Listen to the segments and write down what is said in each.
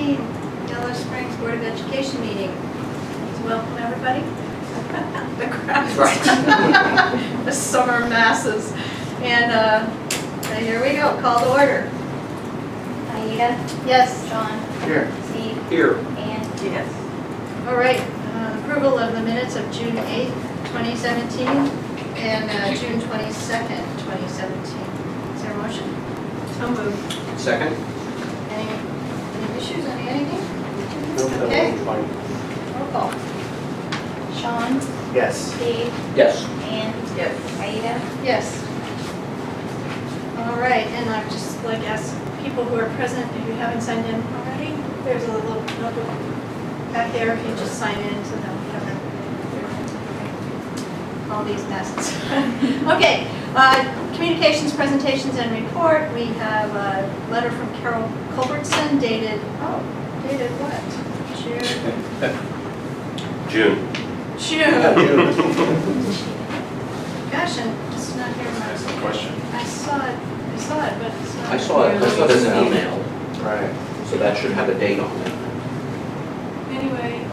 2017 Yellow Springs Board of Education meeting. Let's welcome everybody. The crowd. Right. The summer masses. And here we go, call to order. Aida? Yes. John? Here. Steve? Here. And? Yes. All right, approval of the minutes of June 8th, 2017 and June 22nd, 2017. Is there a motion? So moved. Second? Any issues, anything? Okay. Roll call. Sean? Yes. Steve? Yes. And? Yes. Aida? Yes. All right, and I'd just like to ask people who are present, if you haven't signed in already, there's a little notebook back there, if you just sign in so that we have all these messes. Okay, communications, presentations, and report. We have a letter from Carol Culbertson dated what? June. Gosh, and it's not here. That's the question. I saw it, but it's not. I saw it as an email, Right. so that should have a date on it. Anyway.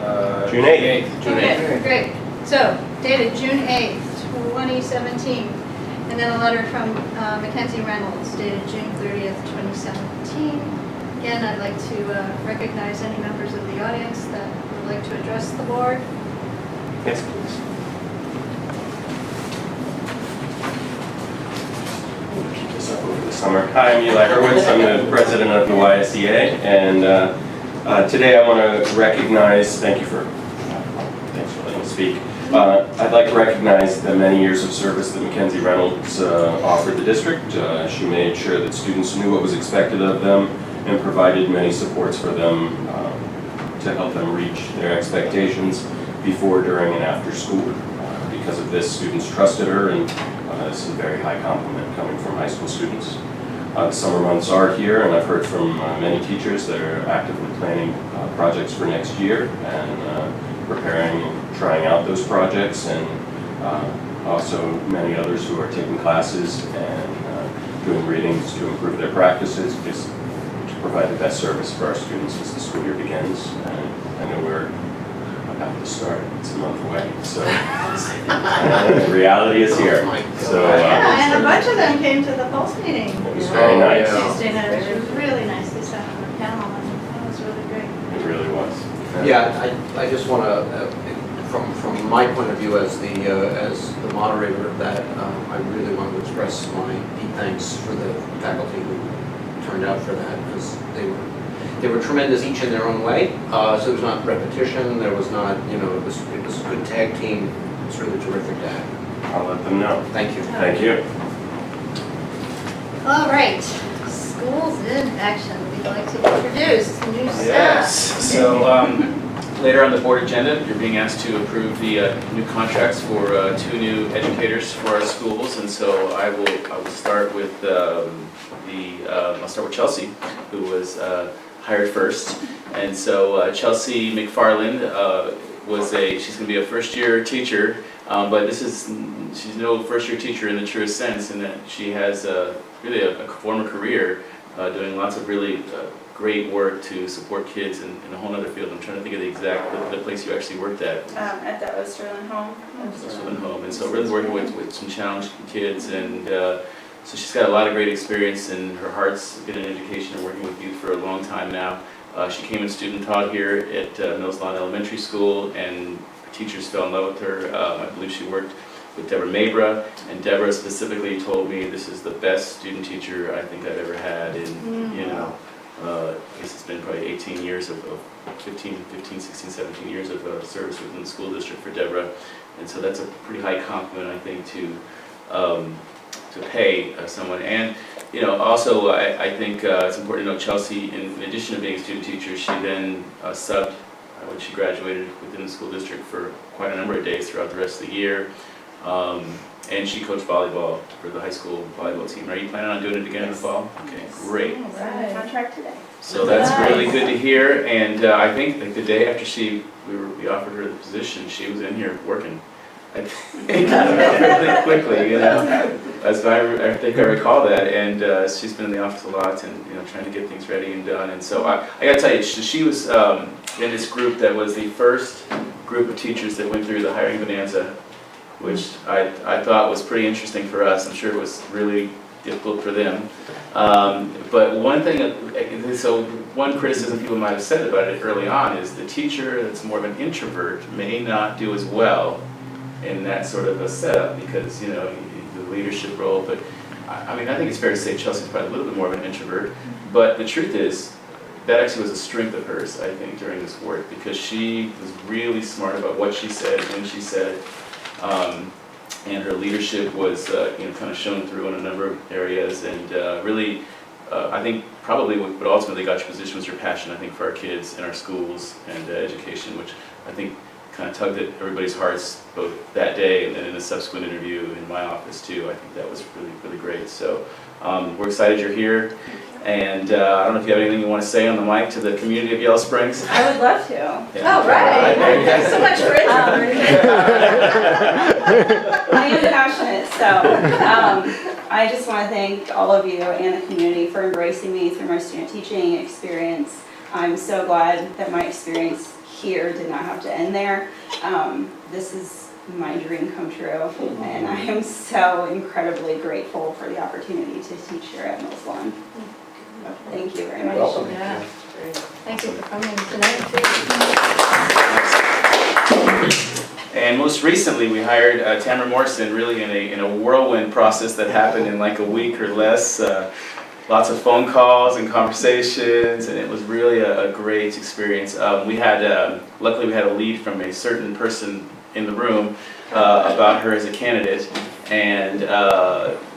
June 8th. June 8th. Okay, great. So, dated June 8th, 2017. And then a letter from Mackenzie Reynolds dated June 30th, 2017. Again, I'd like to recognize any members of the audience that would like to address the board. Yes, please. Keep this up over the summer. Hi, I'm Eli Hurwitz. I'm the president of the YSEA, and today I want to recognize, thanks for letting me speak. I'd like to recognize the many years of service that Mackenzie Reynolds offered the district. She made sure that students knew what was expected of them and provided many supports for them to help them reach their expectations before, during, and after school. Because of this, students trusted her, and this is a very high compliment coming from high school students. The summer months are here, and I've heard from many teachers that are actively planning projects for next year and preparing and trying out those projects, and also many others who are taking classes and doing readings to improve their practices, just to provide the best service for our students as the school year begins. And I know we're about to start. It's a month away, so reality is here. So Yeah, and a bunch of them came to the Pulse meeting. it was very nice. Tuesday night, it was really nice. They sat on the panel, and that was really great. It really was. Yeah, I just want to, from my point of view as the moderator of that, I really want to express my deep thanks for the faculty who turned out for that, because they were tremendous each in their own way. So there was not repetition. There was not, it was a good tag team. It's really terrific to have. I'll let them know. Thank you. Thank you. All right, schools in action. We'd like to introduce new staff. Yes, so later on the board agenda, you're being asked to approve the new contracts for 2 new educators for our schools, and so I will start with I'll start with Chelsea, who was hired first. And so Chelsea McFarland she's going to be a first-year teacher, but she's no first-year teacher in the truest sense, in that she has really a former career doing lots of really great work to support kids in a whole other field. I'm trying to think of the place you actually worked at. At the Osterlin home. Osterlin home, and so really working with some challenged kids, and so she's got a lot of great experience, and her heart's been in education and working with youth for a long time now. She came and student taught here at Mills Lawn Elementary School, and her teachers fell in love with her. I believe she worked with Deborah Mabra, and Deborah specifically told me this is the best student teacher I think I've ever had in, I guess it's been probably 18 years of 15, 16, 17 years of service within the school district for Deborah. And so that's a pretty high compliment, I think, to pay someone. And also I think it's important to know Chelsea, in addition to being a student teacher, she then subbed when she graduated within the school district for quite a number of days throughout the rest of the year. And she coached volleyball for the high school volleyball team. Are you planning on doing it again in the fall? Okay, great. Signed the contract today. So that's really good to hear. And I think like the day after we offered her the position, she was in here working. I think really quickly, as I think I recall that, and she's been in the office a lot and, you know, trying to get things ready and done. And so I gotta tell you, she was in this group that was the first group of teachers that went through the hiring bonanza, which I thought was pretty interesting for us. I'm sure it was really difficult for them. But one thing, so one criticism people might have said about it early on is the teacher that's more of an introvert may not do as well in that sort of a setup because, you know, the leadership role. But I mean, I think it's fair to say Chelsea's probably a little bit more of an introvert. But the truth is, that actually was a strength of hers, I think, during this work, because she was really smart about what she said, when she said it. And her leadership was, you know, kind of shown through in a number of areas. And really, I think probably what ultimately got your position was your passion, I think, for our kids and our schools and education, which I think kind of tugged at everybody's hearts both that day and then in a subsequent interview in my office too. I think that was really, really great. So we're excited you're here. And I don't know if you have anything you want to say on the mic to the community of Yellow Springs. I would love to. Yeah. Oh, right. Yeah. So much for introverted. I am passionate, so I just want to thank all of you and the community for embracing me through my student teaching experience. I'm so glad that my experience here did not have to end there. This is my dream come true, and I am so incredibly grateful for the opportunity to teach here at Mills Lawn. Thank you very much. Welcome. Yeah. Thank you for coming tonight, too. And most recently, we hired Tamara Morrison, really in a whirlwind process that happened in like a week or less. Lots of phone calls and conversations, and it was really a great experience. Luckily we had a lead from a certain person in the room about her as a candidate, and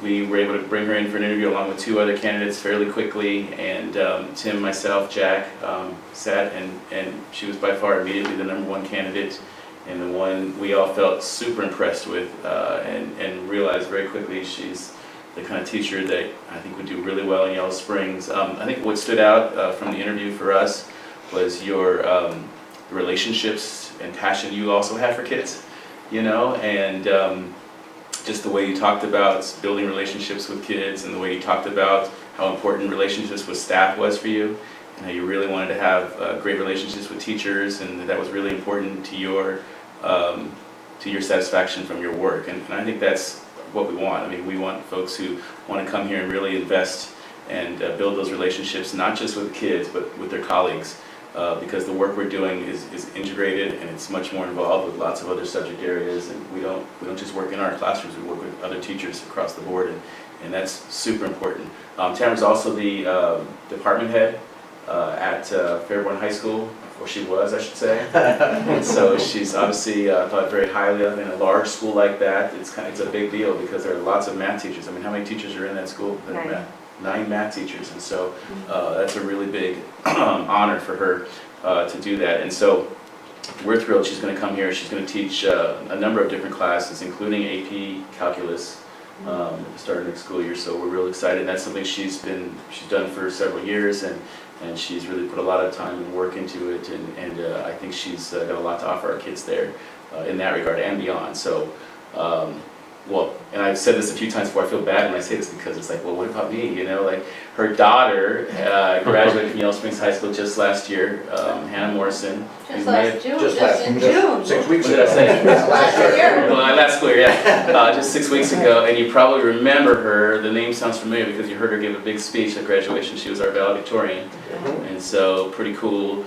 we were able to bring her in for an interview along with two other candidates fairly quickly. And Tim, myself, Jack sat, and she was by far immediately the #1 candidate, and the one we all felt super impressed with, and realized very quickly she's the kind of teacher that I think would do really well in Yellow Springs. I think what stood out from the interview for us was your relationships and passion you also have for kids, you know, and just the way you talked about building relationships with kids, and the way you talked about how important relationships with staff was for you, and how you really wanted to have great relationships with teachers, and that was really important to your satisfaction from your work. And I think that's what we want. I mean, we want folks who want to come here and really invest and build those relationships, not just with kids, but with their colleagues, because the work we're doing is integrated, and it's much more involved with lots of other subject areas. And we don't just work in our classrooms, we work with other teachers across the board, and that's super important. Tamara's also the department head at Fairborn High School, or she was, I should say. And so she's obviously thought very highly of. In a large school like that, it's a big deal because there are lots of math teachers. I mean, how many teachers are in that school? 9 math teachers, and so that's a really big honor for her to do that. And so we're thrilled she's going to come here. She's going to teach a number of different classes, including AP Calculus, starting next school year. So we're real excited. That's something she's done for several years, and she's really put a lot of time and work into it, and I think she's got a lot to offer our kids there in that regard and beyond. So, well, and I've said this a few times before, I feel bad when I say this because it's like, well, what about me? You know, like her daughter graduated from Yellow Springs High School just last year, Hannah Morrison. Just last June. Just In June. 6 weeks What ago. did I say? Last year. Well, last school year, yeah. Just 6 weeks ago, and you probably remember her. The name sounds familiar because you heard her give a big speech at graduation. She was our valedictorian, and so pretty cool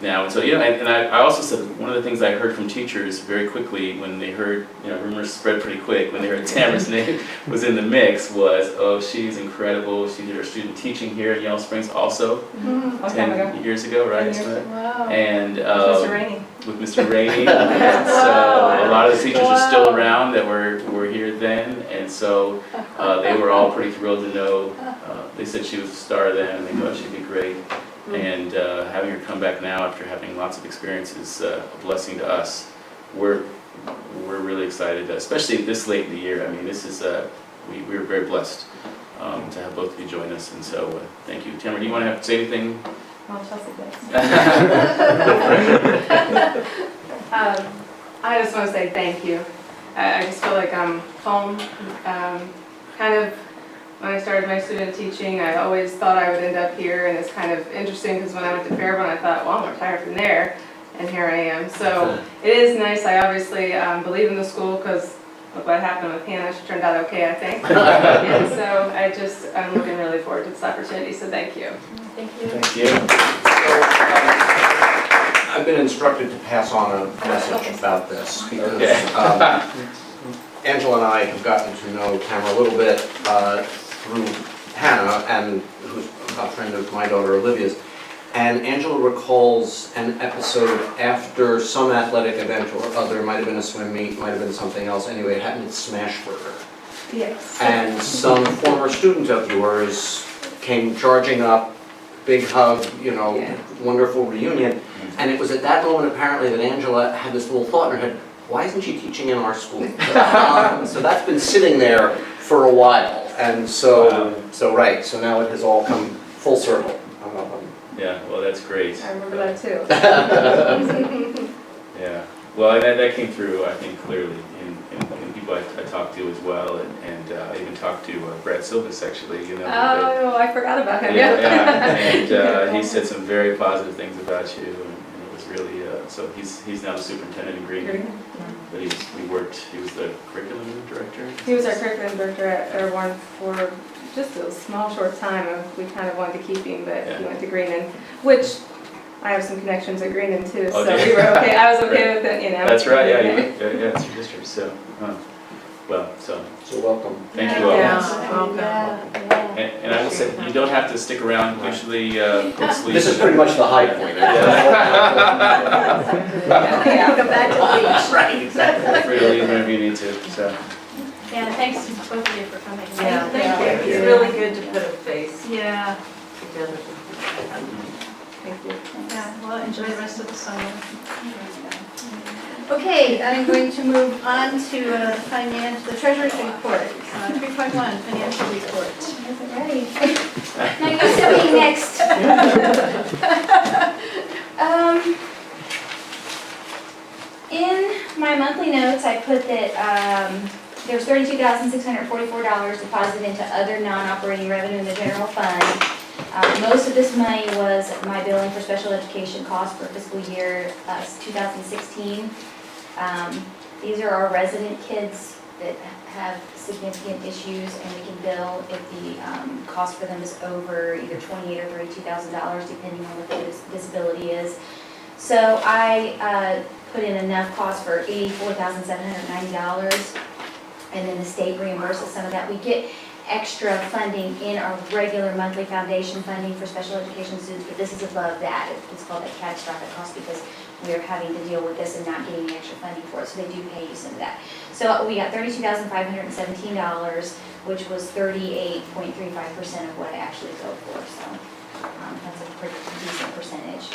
now. And so, you know, and I also said one of the things I heard from teachers very quickly when they heard, you know, rumors spread pretty quick when they heard Tamara's name was in the mix was, oh, she's incredible. She did her student teaching here at Yellow Springs also 10 years ago, right? Wow. And Mr. Rainey. with Mr. Rainey. And so a lot of the teachers are still around that were here then, and so they were all pretty thrilled to know. They said she was a star then, and they thought she'd be great. And having her come back now after having lots of experience is a blessing to us. We're really excited, especially this late in the year. I mean, this is we're very blessed to have both of you join us, and so thank you. Tamara, do you want to say anything? Well, Chelsea thanks. I just want to say thank you. I just feel like I'm home. Kind of, when I started my student teaching, I always thought I would end up here, and it's kind of interesting because when I went to Fairborn, I thought, well, I'm retired from there, and here I am. So it is nice. I obviously believe in the school because of what happened with Hannah. She turned out okay, I think. And so I'm looking really forward to this opportunity, so thank you. Thank you. Thank you. I've been instructed to pass on a message about this because Okay. Angela and I have gotten to know Tamara a little bit through Hannah, and who's a friend of my daughter Olivia's. And Angela recalls an episode after some athletic event or other, might have been a swim meet, might have been something else. Anyway, it happened at Smashburger. Yes. And some former student of yours came charging up, big hug, Yeah. wonderful reunion. And it was at that moment apparently that Angela had this little thought in her head, why isn't she teaching in our school? So that's been sitting there for a while. And so now it has all come full circle. Yeah, well, that's great. I remember that too. Yeah, well, and that came through, I think, clearly in people I talked to as well, and I even talked to Brad Silvas, actually, Oh, I forgot about him. and he said some very positive things about you, and it was really, so he's now the superintendent in Green, but he was the curriculum director? He was our curriculum director at Airborne for just a small, short time. We kind of wanted to keep him, but he went to Greenon, which I have some connections at Greenon too, so we were okay. I was okay with it, That's right, yeah, it's your district, so, so welcome. thank you all. Yeah. And I will say, you don't have to stick around, usually folks leave. This is pretty much the high point. Come back to the beach. Right, exactly. Feel free to leave whenever you need to, so. Yeah, thanks to both of you for coming. Yeah, Thank you. it's really good to put a face Yeah, together. Thank you. yeah, well, enjoy the rest of the summer. Okay, I'm going to move on to the treasurer's report, 3.1, financial report. Wasn't ready. Now you said me next. In my monthly notes, I put that there's $32,644 deposited into other non-operating revenue in the general fund. Most of this money was my billing for special education costs for fiscal year 2016. These are our resident kids that have significant issues, and we can bill if the cost for them is over either $28,000 or $32,000, depending on what the disability is. So I put in enough cost for $84,790, and then the state reimburses some of that. We get extra funding in our regular monthly foundation funding for special education students, but this is above that. It's called a catastrophic cost because we are having to deal with this and not getting the extra funding for it, so they do pay you some of that. So we got $32,517, which was 38.35% of what I actually billed for, so that's a pretty decent percentage.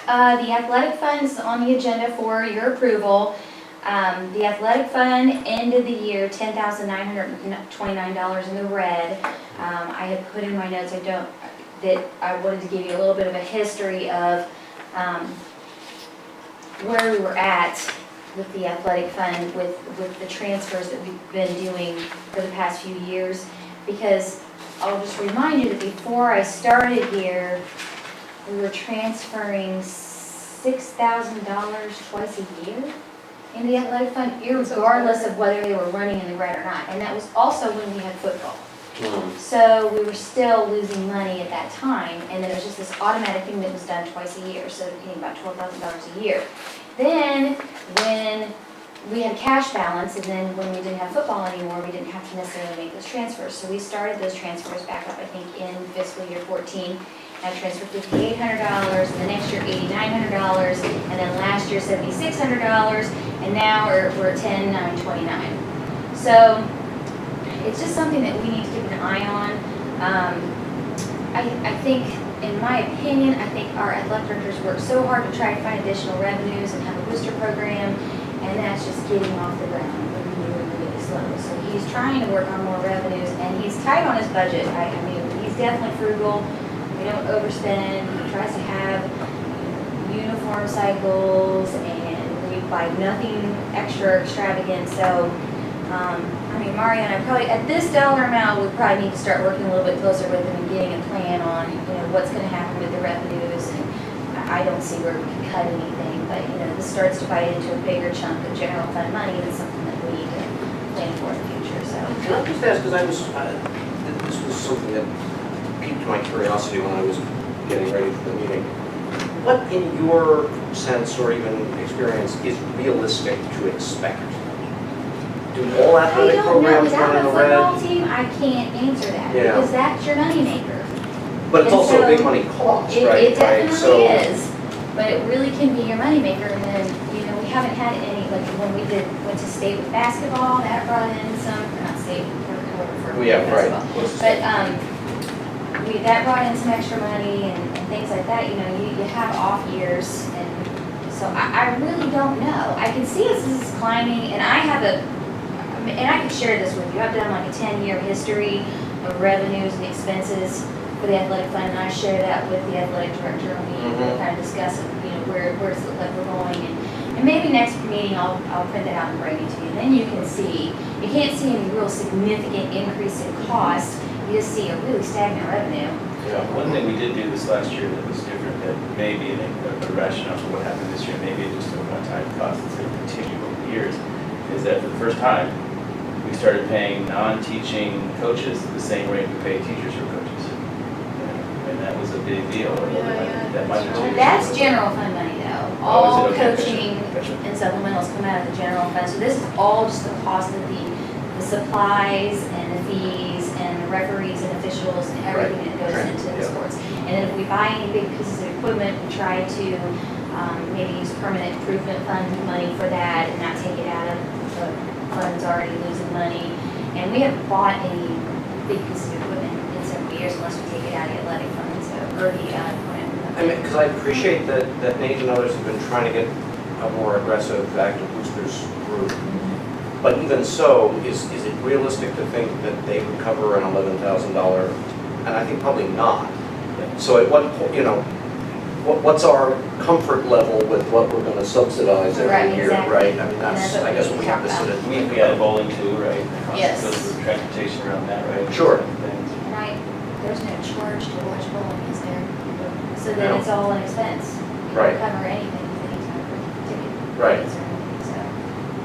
The athletic fund is on the agenda for your approval. The athletic fund ended the year $10,929 in the red. I had put in my notes, that I wanted to give you a little bit of a history of where we were at with the athletic fund with the transfers that we've been doing for the past few years. Because I'll just remind you that before I started here, we were transferring $6,000 twice a year in the athletic fund, regardless of whether they were running in the red or not. And that was also when we had football. So we were still losing money at that time, and then it was just this automatic thing that was done twice a year, so paying about $12,000 a year. Then when we had a cash balance, and then when we didn't have football anymore, we didn't have to necessarily make those transfers. So we started those transfers back up, I think, in fiscal year 14. I transferred $5,800, and the next year $8,900, and then last year $7,600, and now we're at $10,929. So it's just something that we need to keep an eye on. I think, in my opinion, I think our athletic directors work so hard to try to find additional revenues and have a booster program, and that's just getting off the ground really slow. So he's trying to work on more revenues, and he's tight on his budget. I mean, he's definitely frugal. We don't overspend. He tries to have uniform cycles, and we buy nothing extra or extravagant, so, I mean, Mario and I probably, at this dollar amount, we probably need to start working a little bit closer with them and getting a plan on, what's gonna happen with the revenues, and I don't see where we can cut anything, but, this starts to bite into a bigger chunk of general fund money, that's something that we need to plan for in the future, so. Can I just ask, because this was something that piqued my curiosity when I was getting ready for the meeting. What, in your sense or even experience, is realistic to expect? Do all athletic programs run in the Without a football red? team, I can't answer that, Yeah. because that's your moneymaker. But it's And also a so big money cost, It right? definitely So- is, but it really can be your moneymaker, and then, we haven't had any, like, when we went to state with basketball, that brought in some, or not state, for Yeah, right. basketball. But, that brought in some extra money and things like that, you have off years, and so I really don't know. I can see us as climbing, and I could share this with you, I've done like a 10-year history of revenues and expenses for the athletic fund, and I share that with the athletic director, and we kind of discuss it, where it's like we're going, and maybe next meeting I'll print that out and bring it to you, and then you can see, you can't see any real significant increase in cost, you just see a really stagnant revenue. Yeah. One thing we did do this last year that was different, that may be a rationale for what happened this year, maybe just a one-time cost that's going to continue over the years, is that for the first time, we started paying non-teaching coaches the same rate we pay teachers or coaches. And that was a big deal. That might have changed. That's general fund money though. Oh, All is it? Okay, coaching gotcha. and supplementals come out of the general fund. So this is all just the cost of the supplies and the fees and the referees and officials and everything that goes Right. into the Yeah. sports. And then if we buy any big pieces of equipment, we try to maybe use permanent improvement fund money for that and not take it out of the funds already losing money. And we haven't bought any big pieces of equipment in several years unless we take it out of the athletic fund, or the I mean, because I appreciate that Nate and others have been trying to get a more aggressive active boosters group. But even so, is it realistic to think that they would cover an $11,000? And I think probably not. So at what point, what's our comfort level with what we're going to subsidize every Right, year, exactly. right? I mean, And that's I what guess we we have to talk sit about. at. We had bowling too, right? Yes. Goes with transportation around that, right? Sure. Things. And there's no charge to watch bowling, is there? So No. then it's all an expense. You Right. don't cover anything, anytime for ticket Right. rates or anything, so.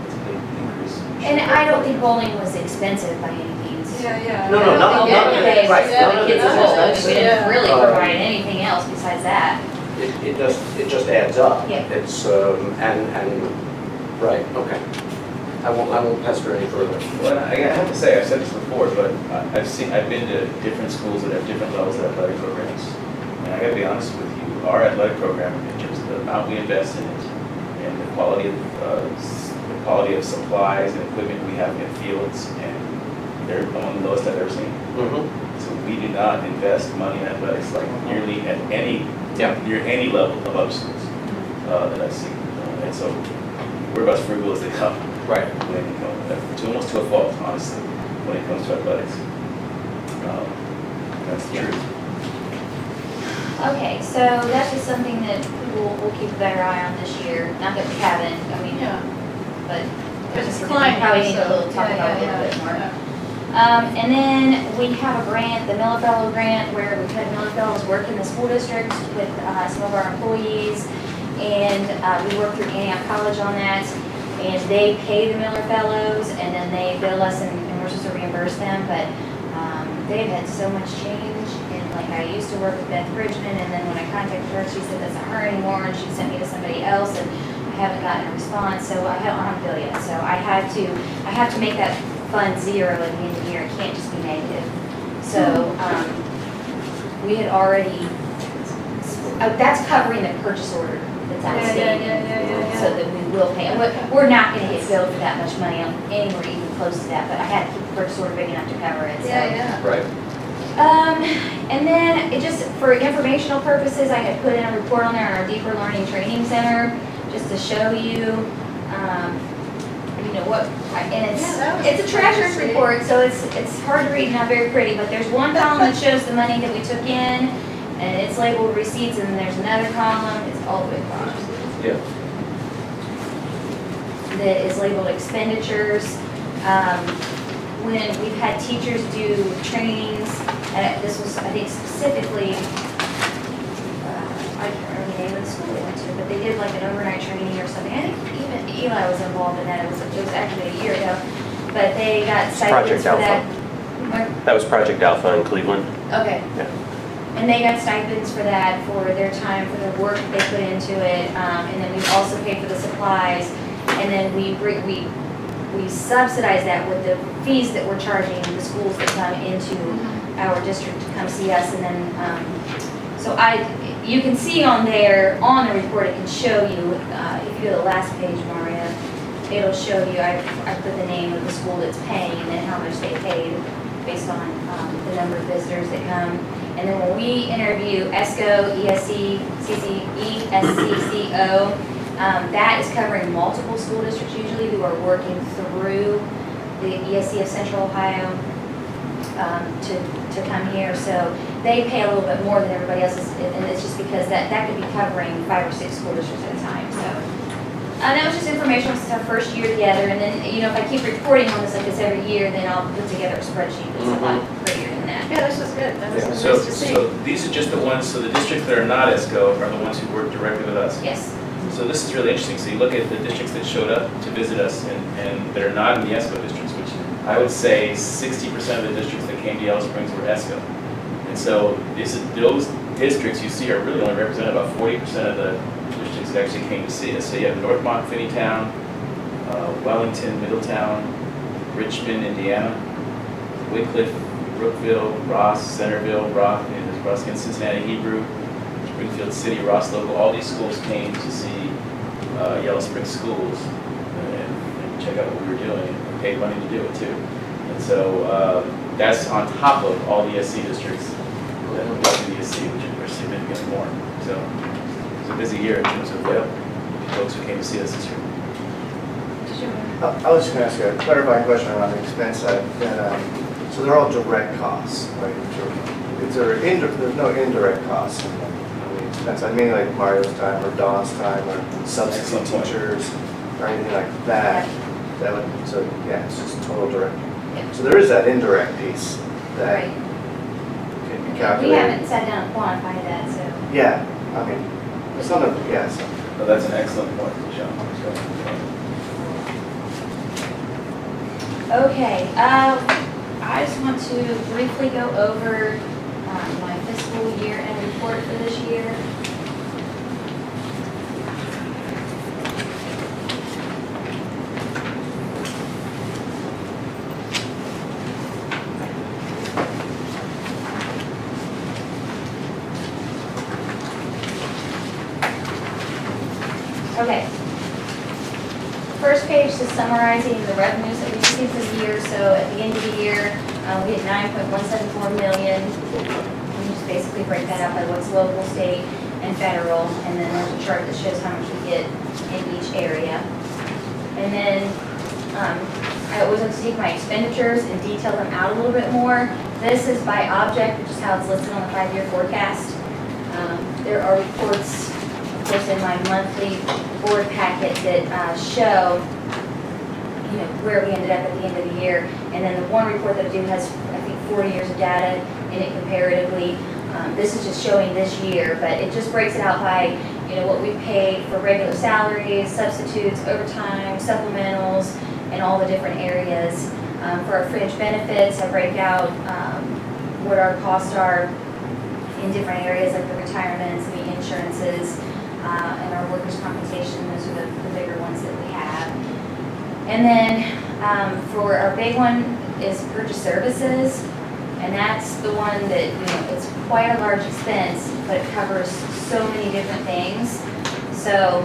It's a big increase. And I don't think bowling was expensive by any means. Yeah. No, no, none of it, right, none of it Kids is bowl, expensive. we didn't really Um, provide anything else besides that. It just adds up. Yeah. It's, right, okay. I won't pester any further. Well, I have to say, I've said this before, but I've been to different schools that have different levels of athletic programs. And I gotta be honest with you, our athletic program, in terms of the amount we invest in it, and the quality of supplies and equipment we have in fields, and they're among the lowest I've ever seen. Mm-hmm. So we do not invest money in athletics like nearly at near any level of other schools that I've seen. And so we're about as frugal as they come. Right. When it comes, to almost to a fault, honestly, when it comes to athletics. That's the truth. Okay, so that's just something that we'll keep a better eye on this year. Not that we haven't, Yeah. but Because it's we climbing, probably need so, to talk about it a little bit more. yeah. And then we have a grant, the Miller Fellow Grant, where we've had Miller Fellows work in the school district with some of our employees. And we work through Antioch College on that. And they pay the Miller Fellows, and then they bill us, and we're supposed to reimburse them. But they've had so much change. And like, I used to work with Beth Bridgman, and then when I contacted her, she said that's not her anymore, and she sent me to somebody else, and I haven't gotten a response. So I don't bill yet. So I have to make that fund zero at the end of the year. It can't just be negative. So we had already, that's covering the purchase order that's outstanding. Yeah. So that we will pay. And we're not gonna get billed for that much money on anywhere even close to that, but I had to keep the purchase order big enough to cover it, so. Yeah. Right. And then it just, for informational purposes, I had put in a report on there on our Deeper Learning Training Center, just to show you, and it's a treasurer's report, so it's hard to read, not very pretty, but there's one column that shows the money that we took in, and it's labeled receipts, and then there's another column, it's all the way across. Yeah. that is labeled expenditures. When we've had teachers do trainings, this was, I think, specifically, I can't remember the name of the school they went to, but they did like an overnight training or something. I think even Eli was involved in that. It was actually a year ago. But they got stipends for that. That was Project Alpha in Cleveland. Okay. Yeah. And they got stipends for that, for their time, for the work that they put into it. And then we also paid for the supplies. And then we subsidize that with the fees that we're charging the schools that come into our district to come see us. And then, so you can see on there, on the report, it can show you, if you go to the last page, Maria, it'll show you, I put the name of the school that's paying and then how much they paid based on the number of visitors that come. And then when we interview ESCO, ESC, ESCCO, that is covering multiple school districts usually who are working through the ESC of Central Ohio to come here. So they pay a little bit more than everybody else, and it's just because that could be covering 5 or 6 school districts at a time. So that was just information since our first year together. And then, if I keep reporting on this like this every year, then I'll put together a spreadsheet that's a lot prettier than that. Yeah, this was good. That was So, nice to see. so these are just the ones, so the districts that are not ESCO are the ones who work directly with us. Yes. So this is really interesting. So you look at the districts that showed up to visit us and that are not in the ESCO districts, which I would say 60% of the districts that came to Yellow Springs were ESCO. And so those districts you see are really only represent about 40% of the districts that actually came to see us. So you have Northmont, Finneytown, Wellington, Middletown, Richmond, Indiana, Wycliffe, Brookville, Ross, Centerville, Ruskin, Cincinnati Hebrew, Springfield City, Ross Local. All these schools came to see Yellow Springs schools and check out what we were doing and paid money to do it too. And so that's on top of all the ESC districts that went to the ESC, which are significantly more. So it was a busy year in terms of folks who came to see us this year. I was just going to ask a clarifying question around the expense side. So they're all direct costs, right? There's no indirect costs on the expense. I mean, like Mario's time or Dawn's time or substitute teachers or anything like that. So yeah, it's just total direct. Yep. So there is that indirect piece that Right. can be We calculated. haven't sat down and quantified that, so. Yeah, I mean, some of yes. So that's an excellent point, Michelle. Okay, I just want to briefly go over my fiscal year end report for this year. Okay. First page is summarizing the revenues that we received for the year. So at the end of the year, we had 9.174 million. We just basically break that out by what's local, state, and federal. And then there's a chart that shows how much we get in each area. And then I always like to take my expenditures and detail them out a little bit more. This is by object, which is how it's listed on the 5-year forecast. There are reports, of course, in my monthly board packet that show, where we ended up at the end of the year. And then the one report that I do has, I think, 40 years of data in it comparatively. This is just showing this year, but it just breaks it out by, what we paid for regular salaries, substitutes, overtime, supplementals, and all the different areas. For our fringe benefits, I break out what our costs are in different areas, like the retirements and the insurances, and our workers' compensation. Those are the bigger ones that we have. And then for our big one is purchase services, and that's the one that, it's quite a large expense, but it covers so many different things. So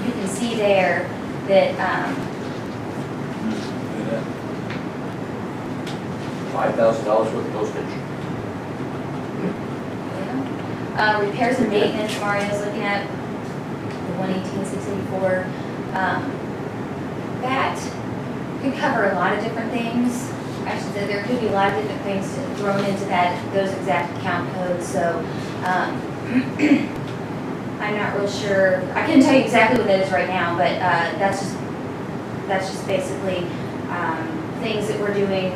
you can see there that $5,000 worth of postage. repairs and maintenance, Mario's looking at the 118,684. That could cover a lot of different things. Actually, there could be a lot of different things thrown into those exact account codes. So I'm not real sure. I couldn't tell you exactly what that is right now, but that's just that's just basically things that we're doing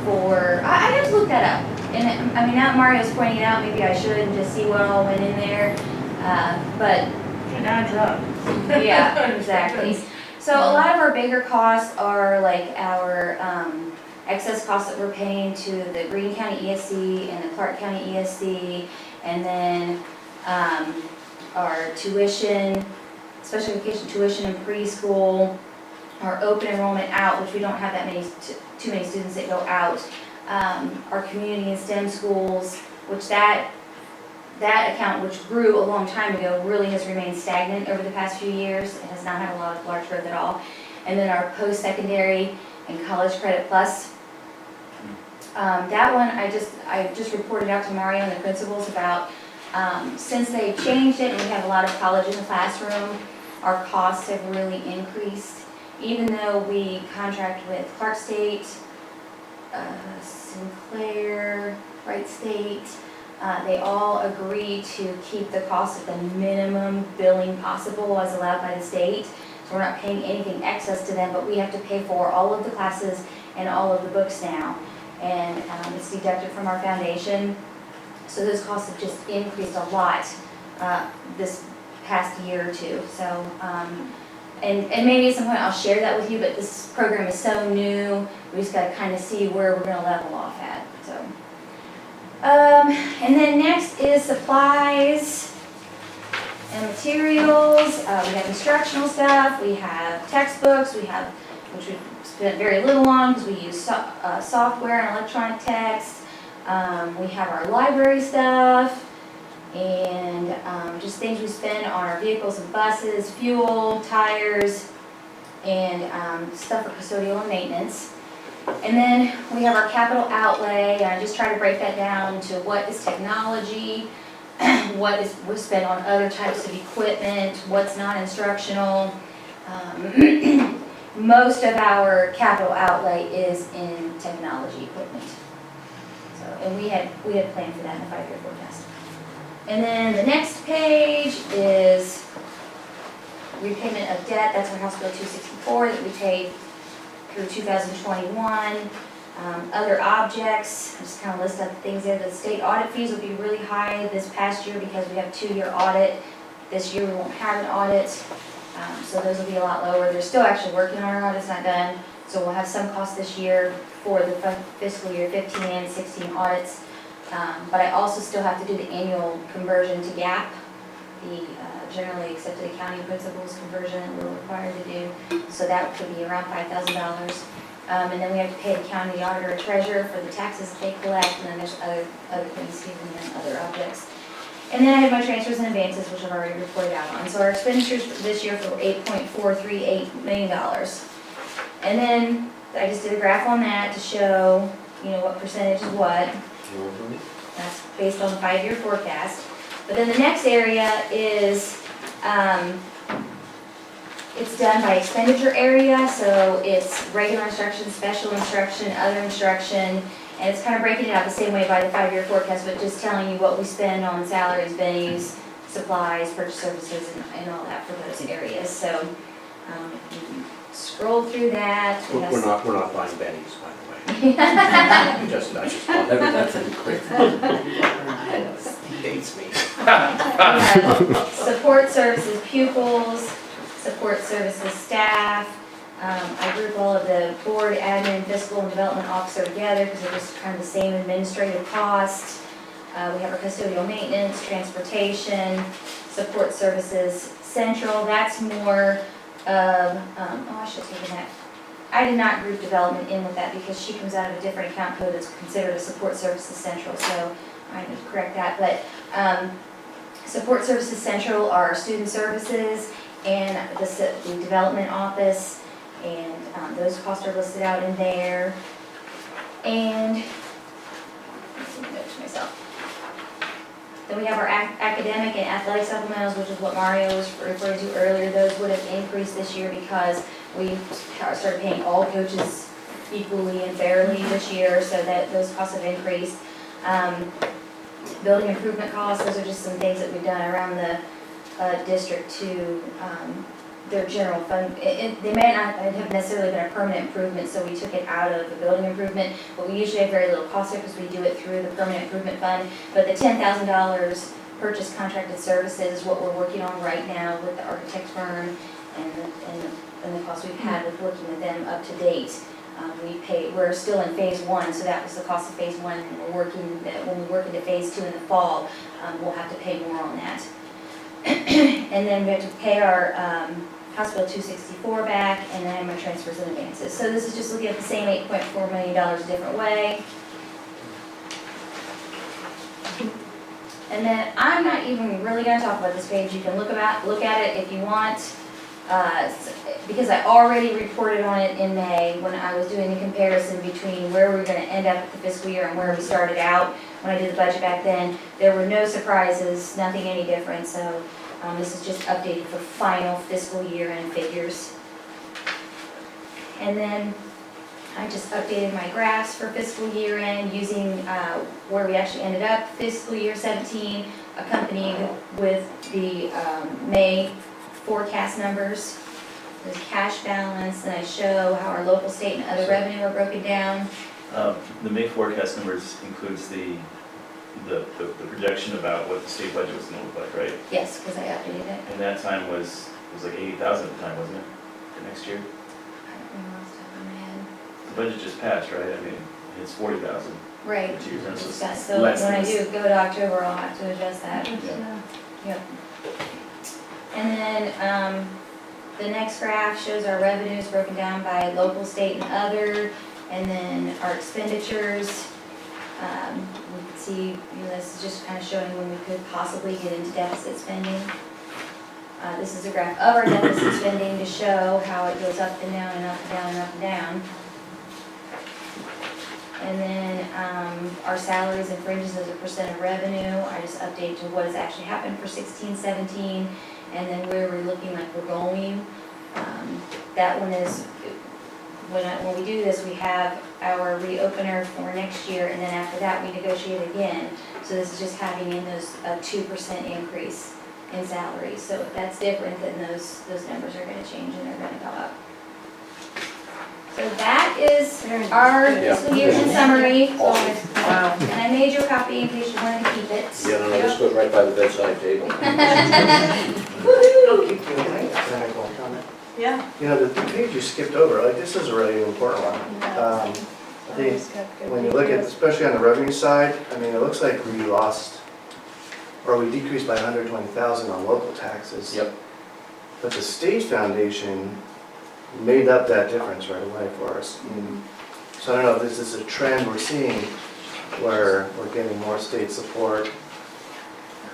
for, I have to look that up. And I mean, now that Mario's pointing it out, maybe I should and just see what all went in there. But It adds up. yeah, exactly. So a lot of our bigger costs are like our excess costs that we're paying to the Greene County ESC and the Clark County ESC, and then our tuition, special education tuition in preschool, our open enrollment out, which we don't have that many, too many students that go out, our community and STEM schools, which that account, which grew a long time ago, really has remained stagnant over the past few years. It has not had a lot of large growth at all. And then our post-secondary and college credit plus. That one, I just reported out to Mario and the principals about, since they changed it and we have a lot of college in the classroom, our costs have really increased. Even though we contract with Clark State, Sinclair, Wright State, they all agree to keep the cost at the minimum billing possible as allowed by the state. So we're not paying anything excess to them, but we have to pay for all of the classes and all of the books now. And it's deducted from our foundation. So those costs have just increased a lot this past year or two. So, and maybe at some point I'll share that with you, but this program is so new, we just got to kind of see where we're going to level off at. So. And then next is supplies and materials. We have instructional stuff, we have textbooks, we have, which we spent very little on because we use software and electronic text. We have our library stuff and just things we spend on our vehicles and buses, fuel, tires, and stuff for custodial and maintenance. And then we have our capital outlay, and I just try to break that down into what is technology, what is we spend on other types of equipment, what's non-instructional. Most of our capital outlay is in technology equipment. So, and we had planned for that in the 5-year forecast. And then the next page is repayment of debt. That's our House Bill 264 that we paid through 2021. Other objects, I just kind of list up things there. The state audit fees will be really high this past year because we have a 2-year audit. This year we won't have an audit, so those will be a lot lower. They're still actually working on our audit, it's not done. So we'll have some costs this year for the fiscal year 15 and 16 audits. But I also still have to do the annual conversion to GAAP, the generally accepted accounting principles conversion that we're required to do. So that could be around $5,000. And then we have to pay the county, the auditor, treasurer for the taxes they collect, and then there's other things given and other objects. And then I have my transfers and advances, which I've already reported out on. So our expenditures for this year were $8.438 million. And then I just did a graph on that to show, what percentage is what. That's based on the 5-year forecast. But then the next area is, it's done by expenditure area, so it's regular instruction, special instruction, other instruction, and it's kind of breaking it out the same way by the 5-year forecast, but just telling you what we spend on salaries, venues, supplies, purchase services, and all that for those areas. So you can scroll through that. We're not buying bennies, by the way. I just want that to be clear. He hates me. We have support services pupils, support services staff. I group all of the board, admin, fiscal, and development officer together because they're just kind of the same administrative cost. We have our custodial maintenance, transportation, support services central. That's more of, I should have taken that. I did not group development in with that because she comes out of a different account code that's considered a support services central, so I need to correct that. But support services central are student services and the development office, and those costs are listed out in there. And let's see, note to myself. Then we have our academic and athletic supplementals, which is what Mario was referring to earlier. Those would have increased this year because we started paying all coaches equally and fairly this year, so that those costs have increased. Building improvement costs, those are just some things that we've done around the district to their general fund. They may not have necessarily been a permanent improvement, so we took it out of the building improvement, but we usually have very little cost there because we do it through the permanent improvement fund. But the $10,000 purchase contracted services is what we're working on right now with the architect firm and the cost we've had with working with them up to date. We're still in phase 1, so that was the cost of phase 1. And when we work into phase 2 in the fall, we'll have to pay more on that. And then we have to pay our House Bill 264 back, and then our transfers and advances. So this is just looking at the same $8.4 million a different way. And then I'm not even really going to talk about this page. You can look at it if you want, because I already reported on it in May when I was doing the comparison between where we were going to end up at the fiscal year and where we started out when I did the budget back then. There were no surprises, nothing any different. So this is just updated for final fiscal year end figures. And then I just updated my graphs for fiscal year end using where we actually ended up fiscal year 17, accompanied with the May forecast numbers. There's cash balance, and I show how our local, state, and other revenue are broken down. The May forecast numbers includes the projection about what the state budget was gonna look like, right? Yes, because I updated it. And that time was like 80,000 at the time, wasn't it, for next year? I don't remember off the top of my head. The budget just passed, right? I mean, it's 40,000 Right. for 2 years, and so Yeah, it's so less when than I this. do go to October, I'll have to adjust that. Yeah. Yep. And then the next graph shows our revenues broken down by local, state, and other, and then our expenditures. We can see, this is just kind of showing when we could possibly get into deficit spending. This is a graph of our deficit spending to show how it goes up and down and up and down and up and down. And then our salaries and fringes as a percent of revenue, I just update to what has actually happened for 16, 17, and then where we're looking like we're going. That one is, when we do this, we have our reopener for next year, and then after that, we negotiate again. So this is just having in those a 2% increase in salaries. So if that's different, then those numbers are gonna change and they're gonna go up. So that is our fiscal year in summary. Wow. And I made you a copy in case you wanted to keep it. Yeah, no, this goes right by the bedside table. Don't keep doing it. Can I go comment? Yeah. You know, the page you skipped over, like, this is a really important one. I think when you look at, especially on the revenue side, I mean, it looks like we lost, or we decreased by 120,000 on local taxes. Yep. But the state foundation made up that difference right away for us. So I don't know if this is a trend we're seeing where we're getting more state support,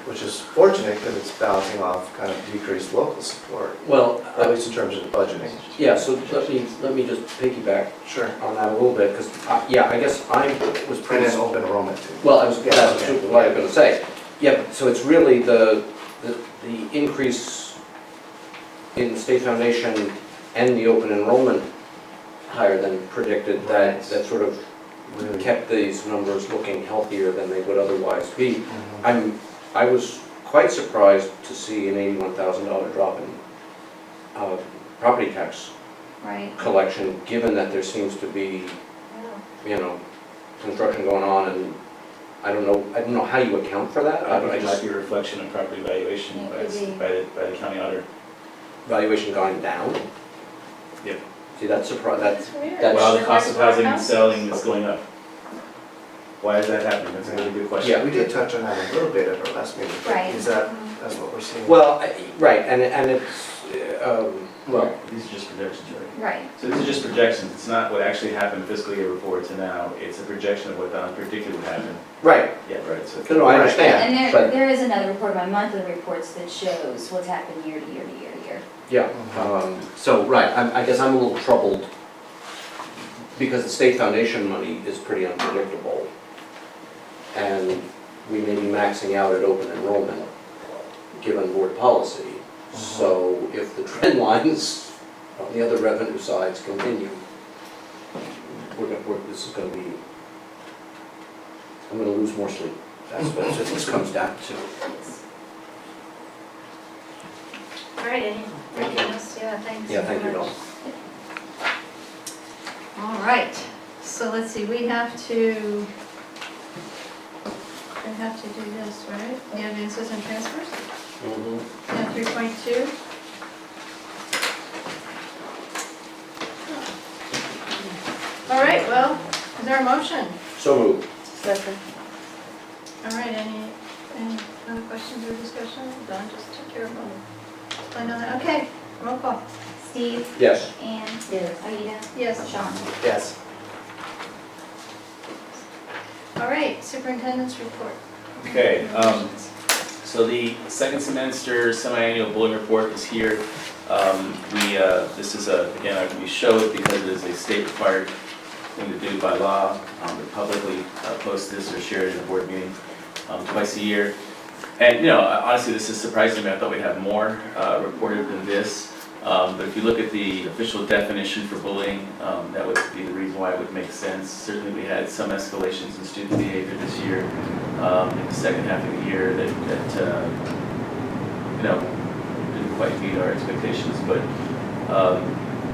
which is fortunate because it's balancing off kind of decreased local support, Well, at least in terms of the budgeting. yeah, so let me just piggyback Sure. on that a little bit, because, yeah, I guess I was And pretty, then open enrollment too. well, that's Yeah, okay. what I was gonna say. Yeah, so it's really the increase in the state foundation and the open enrollment higher than predicted that sort of Really. kept these numbers looking healthier than they would otherwise be. Mhm. I was quite surprised to see an $81,000 drop in property tax Right. collection, given that there seems to be, construction going on, and I don't know how you account for that. I think I it might just, be a reflection of property valuation Yeah, by it could by the county auditor. valuation going down. Yep. See, that's surprising, that's, While the cost of housing and selling is going up. Why is that happening? That's a really good question. Yeah. We did touch on that a little bit at our last meeting. but Right. Is that's what we're seeing? well, right, and it's, well, These are just projections, right? Right. So these are just projections. It's not what actually happened fiscal year before to now. It's a projection of what the unpredicted would happen. right, Yeah, right. So no, I Right. understand, And but, there is another report, my monthly reports, that shows what's happened year to year to year to year. yeah. So, right, I guess I'm a little troubled, because the state foundation money is pretty unpredictable. And we may be maxing out at open enrollment, given board policy. So if the trend lines on the other revenue sides continue, this is gonna be, I'm gonna lose more sleep. That's what this comes down to. right, anything else? Yeah, thanks. Yeah, thank you, very Bill. much. All right, so let's see, we have to do this, right? The advances and transfers? Yeah, 3.2. All right, well, is there a motion? So moved. Second. All right, any other questions or discussion? Don just took care of them. I know that, okay, roll call. Steve, Yes. Ann, Aida, Yes. Sean. Yes. All right, superintendent's report. Okay, so the second semester semi-annual bulletin report is here. This is again, we show it because it is a state required thing to do by law. We publicly post this or share it in a board meeting twice a year. And, honestly, this is surprising to me. I thought we'd have more reported than this. But if you look at the official definition for bullying, that would be the reason why it would make sense. Certainly, we had some escalations in student behavior this year, in the second half of the year that didn't quite meet our expectations, but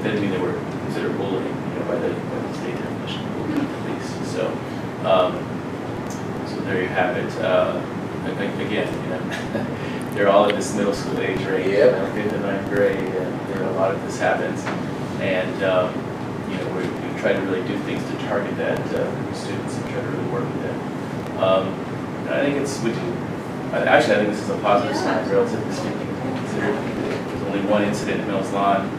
didn't mean they were considered bullying, by the state definition of bullying at least. So there you have it. Again, they're all in this middle school age range, Yep. 5th and 9th grade, and a lot of this happens. And we try to really do things to target that students and try to really work with them. I think I think this is a positive sign, relatively speaking, considering there's only one incident in Mills Lawn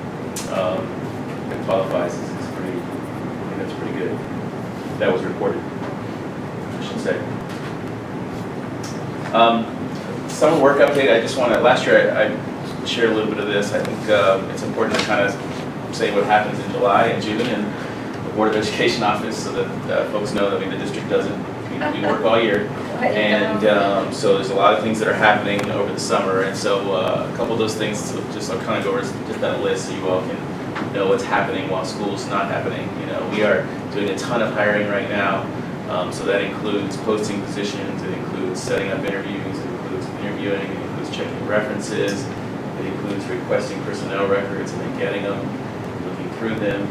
that qualifies. I think that's pretty good. That was reported, I should say. Summer work update, last year I shared a little bit of this. I think it's important to kind of say what happens in July and June in the Board of Education office so that folks know that the district we work all year. And so there's a lot of things that are happening over the summer. And so a couple of those things, I'll kind of go over just that list so you all can know what's happening while school's not happening. We are doing a ton of hiring right now. So that includes posting positions, it includes setting up interviews, it includes interviewing, it includes checking references, it includes requesting personnel records and then getting them, looking through them.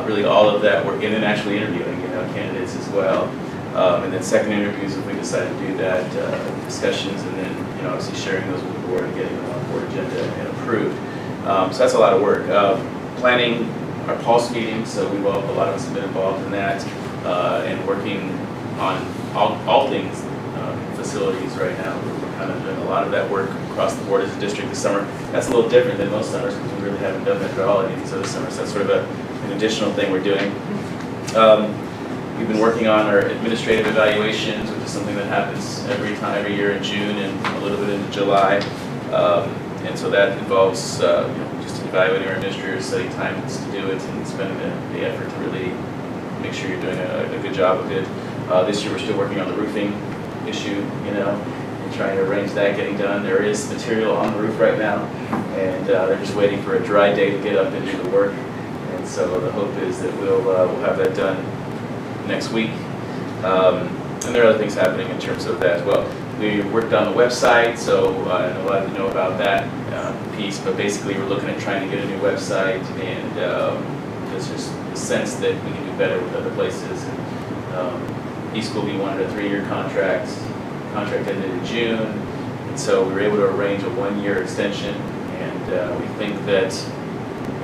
Really all of that, and then actually interviewing, candidates as well. And then second interviews if we decide to do that, discussions, and then, obviously sharing those with the board and getting them on board agenda and approved. So that's a lot of work. Planning our pulse meetings, so a lot of us have been involved in that. And working on all things facilities right now. We're kind of doing a lot of that work across the board as a district this summer. That's a little different than most summers because we really haven't done that at all any of these other summers. That's sort of an additional thing we're doing. We've been working on our administrative evaluations, which is something that happens every year in June and a little bit into July. And so that involves just evaluating our administrators, setting times to do it, and spending the effort to really make sure you're doing a good job of it. This year we're still working on the roofing issue, and trying to arrange that getting done. There is material on the roof right now, and they're just waiting for a dry day to get up and do the work. And so the hope is that we'll have that done next week. And there are other things happening in terms of that as well. We worked on the website, so I know a lot of you know about that piece, but basically we're looking at trying to get a new website, and there's just a sense that we can do better with other places. East School, we wanted a 3-year contract. Contract ended in June, and so we were able to arrange a 1-year extension, and we think that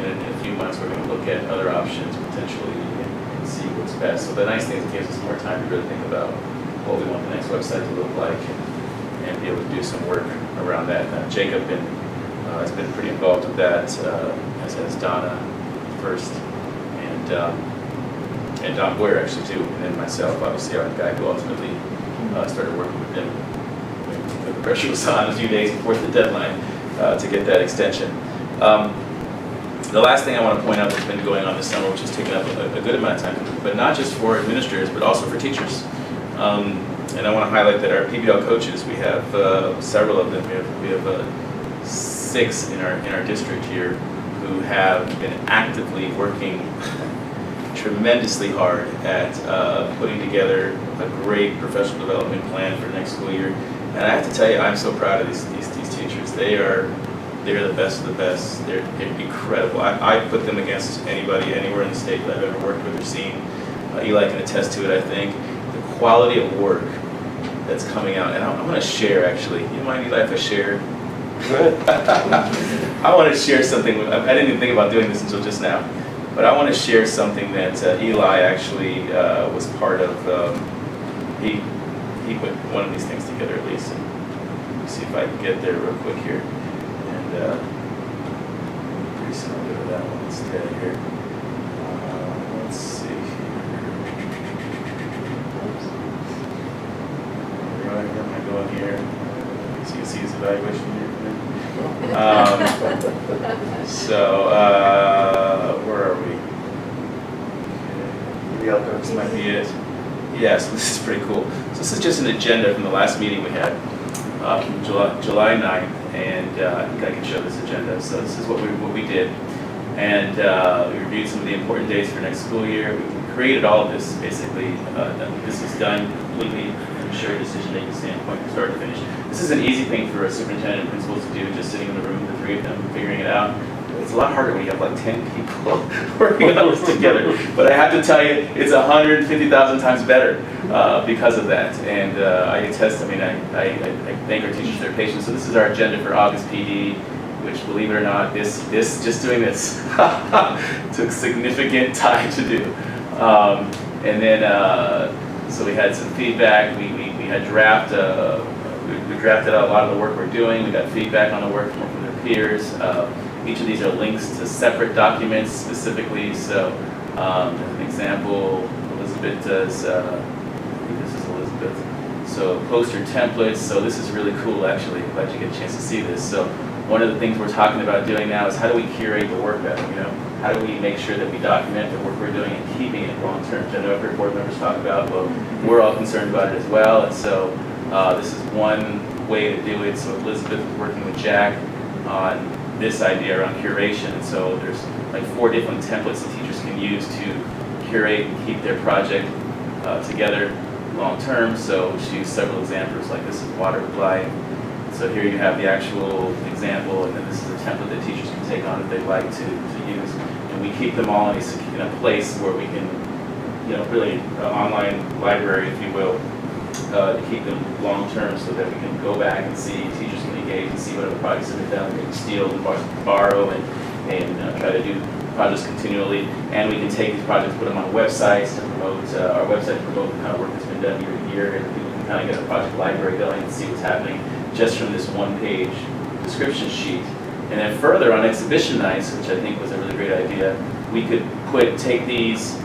in a few months we're going to look at other options potentially and see what's best. So the nice thing is it gives us more time to really think about what we want the next website to look like and be able to do some work around that. Jacob has been pretty involved with that, as has Donna first, and Don Boyer actually too, and then myself, obviously I'm the guy who ultimately started working with them when the pressure was on a few days before the deadline to get that extension. The last thing I want to point out that's been going on this summer, which has taken up a good amount of time, but not just for administrators, but also for teachers. And I want to highlight that our PBL coaches, we have several of them. We have 6 in our district here who have been actively working tremendously hard at putting together a great professional development plan for next school year. And I have to tell you, I'm so proud of these teachers. They are They're the best of the best. They're incredible. I put them against anybody anywhere in the state that I've ever worked with or seen. Eli can attest to it, I think. The quality of work that's coming out, and I want to share actually. You mind, Eli, if I share? I want to share something. I didn't even think about doing this until just now, but I want to share something that Eli actually was part of. He put one of these things together at least. And let me see if I can get there real quick here. And pretty soon I'll go to that one instead here. Let's see here. Where am I going here? So you can see his evaluation here. Where are we? This might be it. Yes, this is pretty cool. So this is just an agenda from the last meeting we had, from July 9th, and I think I can show this agenda. So this is what we did, and we reviewed some of the important dates for next school year. We created all of this basically. This is done completely from a shared decision-making standpoint from start to finish. This is an easy thing for a superintendent and principals to do, just sitting in the room, the three of them, figuring it out. It's a lot harder when you have like 10 people working on this together. But I have to tell you, it's 150,000 times better because of that. And I attest, I mean, I thank our teachers for their patience. So this is our agenda for August PD, which, believe it or not, just doing this took significant time to do. And then, so we had some feedback. We had we drafted out a lot of the work we're doing. We got feedback on the work from their peers. Each of these are links to separate documents specifically. So, as an example, Elizabeth does, I think this is Elizabeth. So, poster templates. So, this is really cool actually. I'm glad you get a chance to see this. So, one of the things we're talking about doing now is how do we curate the work better? You know, how do we make sure that we document the work we're doing and keeping it long term? I know I've heard board members talk about, well, we're all concerned about it as well. And so, this is one way to do it. So, Elizabeth is working with Jack on this idea around curation, and so there's like 4 different templates that teachers can use to curate and keep their project together long term. So she used several examples, like this is water with life. So here you have the actual example, and then this is a template that teachers can take on if they'd like to use. And we keep them all in a place where we can, you know, really online library, if you will, to keep them long term so that we can go back and see, teachers can engage and see what other projects have been done. We can steal and borrow and try to do projects continually. And we can take these projects, put them on websites to promote, our website to promote the kind of work that's been done year to year. And people can kind of get a project library going and see what's happening just from this one-page description sheet. And then further on exhibition nights, which I think was a really great idea, we could take these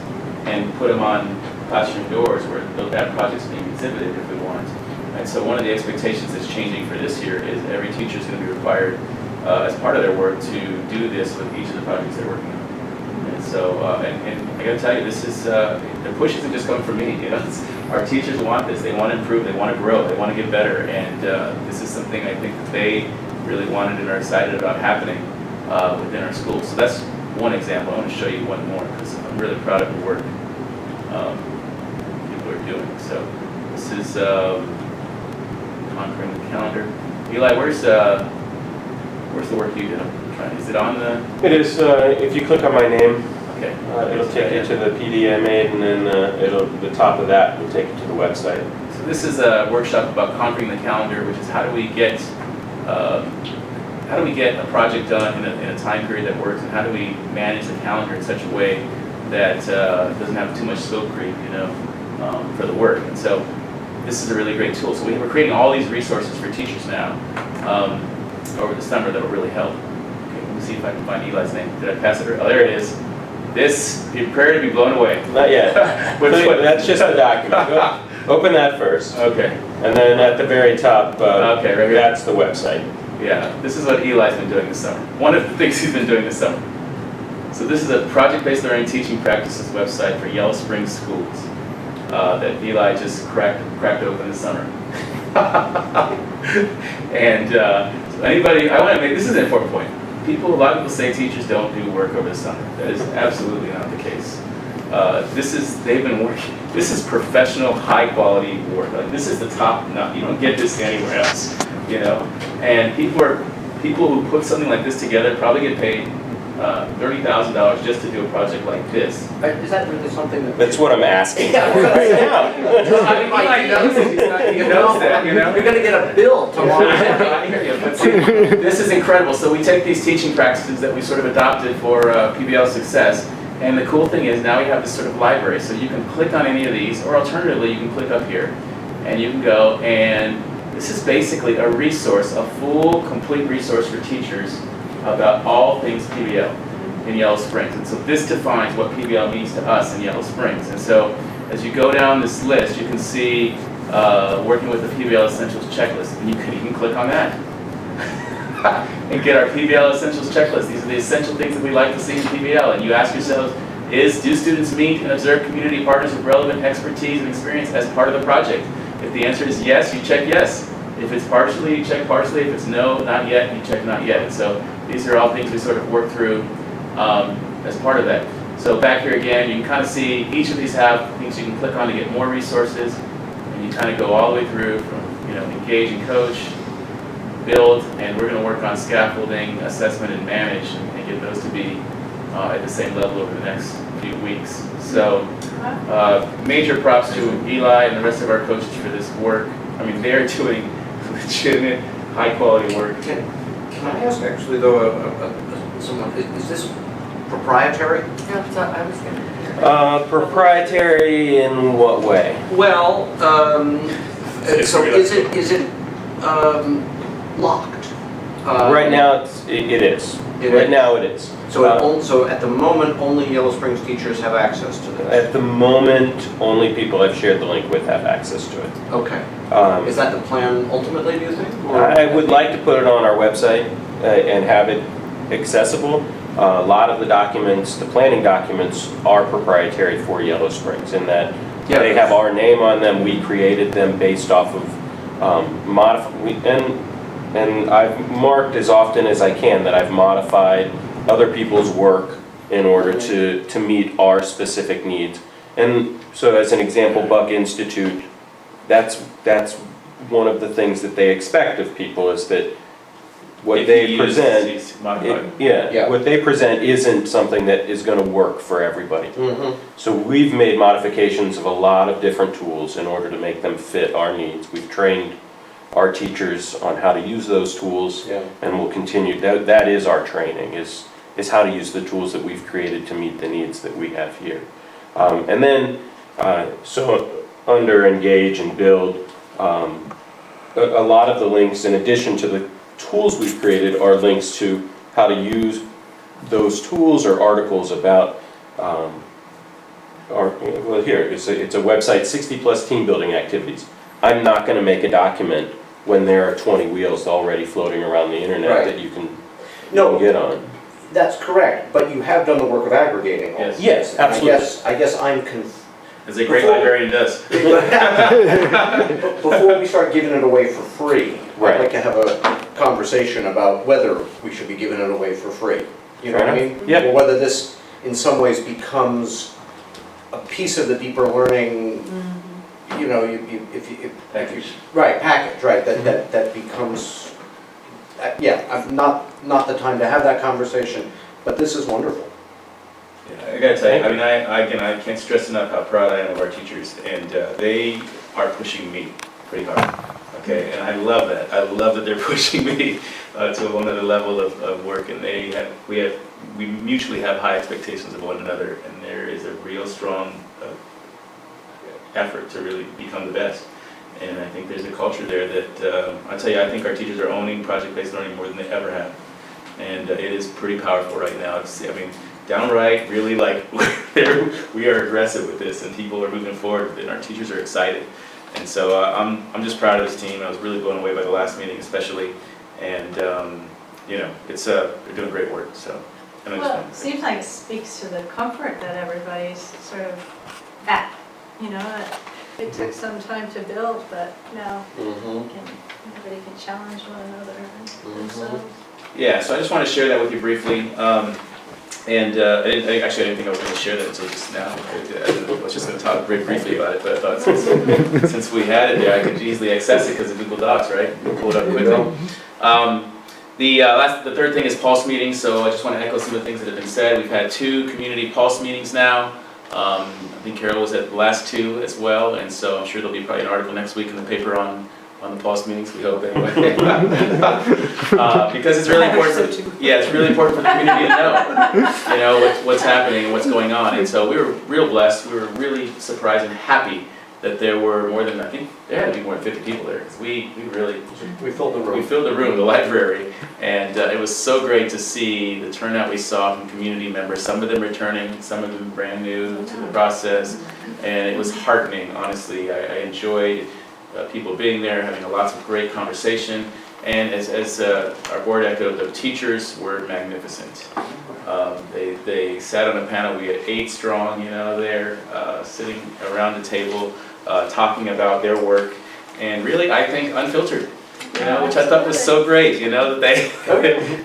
and put them on classroom doors where that project's being exhibited if we want. And so one of the expectations that's changing for this year is every teacher is going to be required as part of their work to do this with each of the projects they're working on. And so, and I got to tell you, this is, the push isn't just coming from me, you know, our teachers want this, they want to improve, they want to grow, they want to get better, and this is something I think that they really wanted and are excited about happening within our schools. So that's one example. I want to show you one more because I'm really proud of the work people are doing. So this is conquering the calendar. Eli, where's the work you did? Is it on the? It is. If you click on my name, okay, it'll take you to the PD I made, and then the top of that will take you to the website. So this is a workshop about conquering the calendar, which is how do we get a project done in a time period that works, and how do we manage the calendar in such a way that doesn't have too much scope creep, you know, for the work. And so this is a really great tool. So we're creating all these resources for teachers now over the summer that will really help. Okay, let me see if I can find Eli's name. Did I pass it? Oh, there it is. This, prepare to be blown away. Not yet. That's just the document. Open that first. Okay. And then at the very top, okay, right here. That's the website. Yeah, this is what Eli's been doing this summer. One of the things he's been doing this summer. So this is a project-based learning teaching practices website for Yellow Springs schools that Eli just cracked open this summer. And so anybody, I want to make, this is an important point. A lot of people say teachers don't do work over the summer. That is absolutely not the case. They've been working, this is professional, high quality work. Like, this is the top, you don't get this anywhere else, you know? And people are people who put something like this together probably get paid $30,000 just to do a project like this. Is that really something that? That's what I'm asking. Yeah. I mean, Eli knows it, he knows that, you know? You're gonna get a bill tomorrow. I hear you, but see, this is incredible. So we take these teaching practices that we sort of adopted for PBL success, and the cool thing is now we have this sort of library, so you can click on any of these, or alternatively, you can click up here, and you can go, and this is basically a resource, a full, complete resource for teachers about all things PBL in Yellow Springs. And so this defines what PBL means to us in Yellow Springs. And so as you go down this list, you can see working with the PBL Essentials Checklist, and you can even click on that and get our PBL Essentials Checklist. These are the essential things that we like to see in PBL. And you ask yourselves, do students meet and observe community partners with relevant expertise and experience as part of the project? If the answer is yes, you check yes. If it's partially, you check partially. If it's no, not yet, you check not yet. And so these are all things we sort of work through as part of that. So back here again, you can kind of see each of these have things you can click on to get more resources, and you kind of go all the way through from engage and coach, build, and we're going to work on scaffolding, assessment, and manage, and get those to be at the same level over the next few weeks. So major props to Eli and the rest of our coaches for this work. I mean, they're doing legitimate, high-quality work. Can I ask actually though, someone, is this proprietary? That's what I was gonna. Proprietary in what way? Well, so is it locked? Right now, it is. Right now, it is. So at the moment, only Yellow Springs teachers have access to this? At the moment, only people I've shared the link with have access to it. Okay. Is that the plan ultimately, do you think? I would like to put it on our website and have it accessible. A lot of the documents, the planning documents, are proprietary for Yellow Springs in that they have our name on them. We created them based off of and I've marked as often as I can that I've modified other people's work in order to meet our specific needs. And so as an example, Buck Institute, that's one of the things that they expect of people is that what they present, what they present isn't something that is going to work for everybody. So we've made modifications of a lot of different tools in order to make them fit our needs. We've trained our teachers on how to use those tools, and we'll continue. That is our training, is how to use the tools that we've created to meet the needs that we have here. And then, so under engage and build, a lot of the links, in addition to the tools we've created, are links to how to use those tools or articles about, well here, it's a website, 60 plus team building activities. I'm not going to make a document when there are 20 wheels already floating around the internet that you can get on. That's correct, but you have done the work of aggregating all this. Yes, absolutely. I guess I'm confused. As a great librarian does. Before we start giving it away for free, Right. I'd like to have a conversation about whether we should be giving it away for free. You know what I mean? Yep. Or whether this, in some ways, becomes a piece of the deeper learning. You know, if you package, right? That becomes. I've not the time to have that conversation, but this is wonderful. Yeah, I gotta tell you, I mean, I can't stress enough how proud I am of our teachers, and they are pushing me pretty hard. Okay, and I love that. I love that they're pushing me to a whole other level of work, and we mutually have high expectations of one another, and there is a real strong effort to really become the best. And I think there's a culture there that, I tell you, I think our teachers are owning project-based learning more than they ever have. And it is pretty powerful right now. Downright, really we are aggressive with this, and people are moving forward, and our teachers are excited. And so I'm just proud of this team. I was really blown away by the last meeting especially. And, they're doing great work, so. Well, it seems like it speaks to the comfort that everybody's sort of at, it took some time to build, but now everybody can challenge one another and themselves. Yeah, so I just want to share that with you briefly. I didn't think I was going to share that until just now. I was just going to talk very briefly about it, but I thought since we had it there, I could easily access it because of Google Docs, right? Pull it up quickly. The third thing is pulse meetings, so I just want to echo some of the things that have been said. We've had 2 community pulse meetings now. I think Carol was at the last 2 as well, and so I'm sure there'll be probably an article next week in the paper on the pulse meetings, we hope anyway. Because it's really important, it's really important for the community to know, what's happening and what's going on. And so we were real blessed, we were really surprised and happy that there were more than, I think, there had to be more than 50 people there, because we really, We filled the room. we filled the room, the library, and it was so great to see the turnout we saw from community members, some of them returning, some of them brand new to the process, and it was heartening, honestly. I enjoyed people being there, having lots of great conversation, and as our board echoed, the teachers were magnificent. They sat on a panel, we had 8 strong, there, sitting around the table, talking about their work, and really, I think, unfiltered, which I thought was so great, that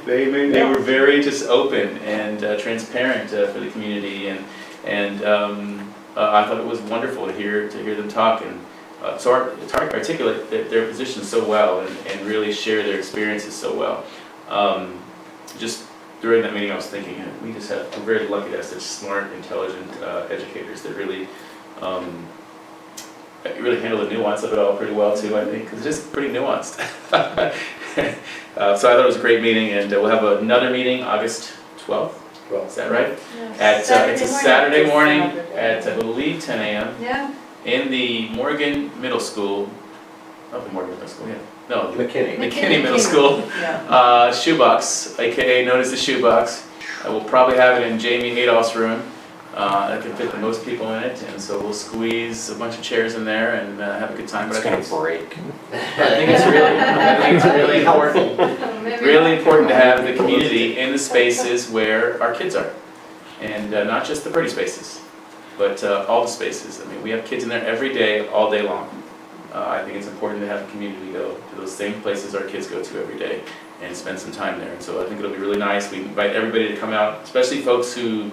they were very just open and transparent for the community, and I thought it was wonderful to hear them talk and articulate their position so well and really share their experiences so well. Just during that meeting, I was thinking, we're very lucky to have such smart, intelligent educators that really handle the nuance of it all pretty well too, I think, because it is pretty nuanced. So I thought it was a great meeting, and we'll have another meeting August 12th. Is that right? It's a Saturday morning at, I believe, 10 a.m. Yeah. in the Morgan Middle School. Not the Morgan Middle School, yeah. No, McKinney. McKinney Middle School. Shoebox, aka known as the Shoebox. We'll probably have it in Jamie Adolph's room. That can fit the most people in it, and so we'll squeeze a bunch of chairs in there and have a good time. But It's gonna break. I think it's really important. Really important to have the community in the spaces where our kids are, and not just the pretty spaces, but all the spaces. I mean, we have kids in there every day, all day long. I think it's important to have the community go to those same places our kids go to every day and spend some time there. And so I think it'll be really nice. We invite everybody to come out, especially folks who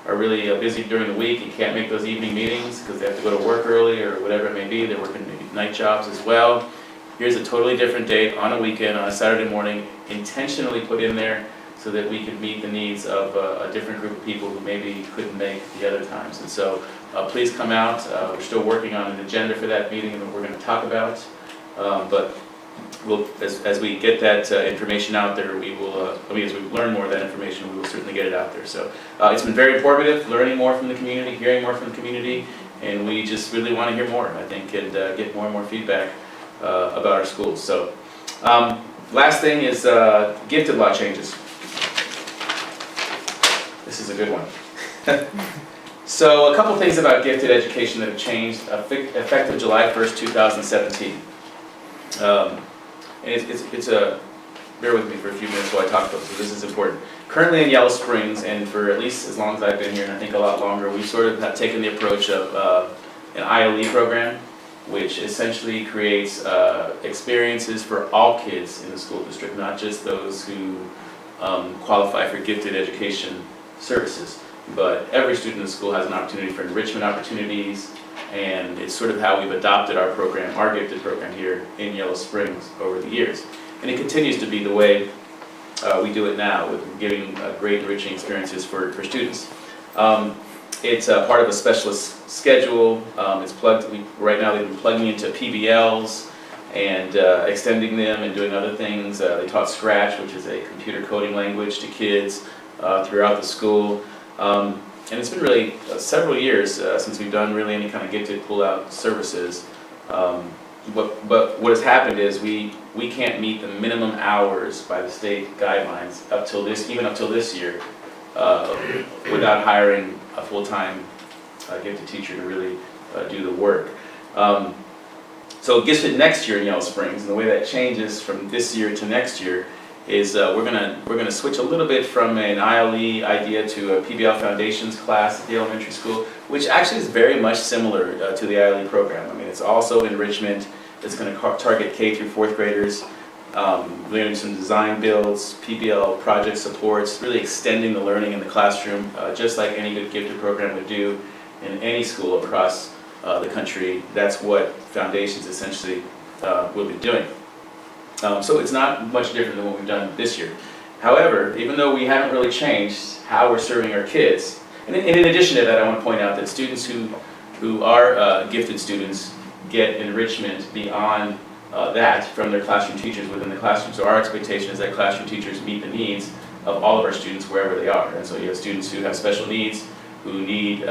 are really busy during the week and can't make those evening meetings because they have to go to work early or whatever it may be. They're working maybe night jobs as well. Here's a totally different date on a weekend, on a Saturday morning, intentionally put in there so that we could meet the needs of a different group of people who maybe couldn't make the other times. And so please come out. We're still working on an agenda for that meeting that we're going to talk about. But we'll, as we get that information out there, we will, as we learn more of that information, we will certainly get it out there. So it's been very informative, learning more from the community, hearing more from the community, and we just really want to hear more, I think, and get more and more feedback about our schools. So last thing is gifted law changes. This is a good one. So a couple things about gifted education that have changed effective July 1st, 2017. And it's a, bear with me for a few minutes while I talk about this, because this is important. Currently in Yellow Springs, and for at least as long as I've been here, and I think a lot longer, we sort of have taken the approach of an ILE program, which essentially creates experiences for all kids in the school district, not just those who qualify for gifted education services. But every student in the school has an opportunity for enrichment opportunities, and it's sort of how we've adopted our program, our gifted program here in Yellow Springs over the years. And it continues to be the way we do it now, with giving great enriching experiences for students. It's part of a specialist schedule. It's plugged, right now they've been plugging into PBLs and extending them and doing other things. They taught Scratch, which is a computer coding language, to kids throughout the school. And it's been really several years since we've done really any kind of gifted pull-out services. But what has happened is we can't meet the minimum hours by the state guidelines even up till this year without hiring a full-time gifted teacher to really do the work. So gifted next year in Yellow Springs, and the way that changes from this year to next year is we're gonna switch a little bit from an ILE idea to a PBL Foundations class at the elementary school, which actually is very much similar to the ILE program. I mean, it's also enrichment. It's going to target K through 4th graders, doing some design builds, PBL project supports, really extending the learning in the classroom, just like any good gifted program would do in any school across the country. That's what Foundations essentially will be doing. So it's not much different than what we've done this year. However, even though we haven't really changed how we're serving our kids, and in addition to that, I want to point out that students who are gifted students get enrichment beyond that from their classroom teachers within the classroom. So our expectation is that classroom teachers meet the needs of all of our students wherever they are. And so you have students who have special needs, who need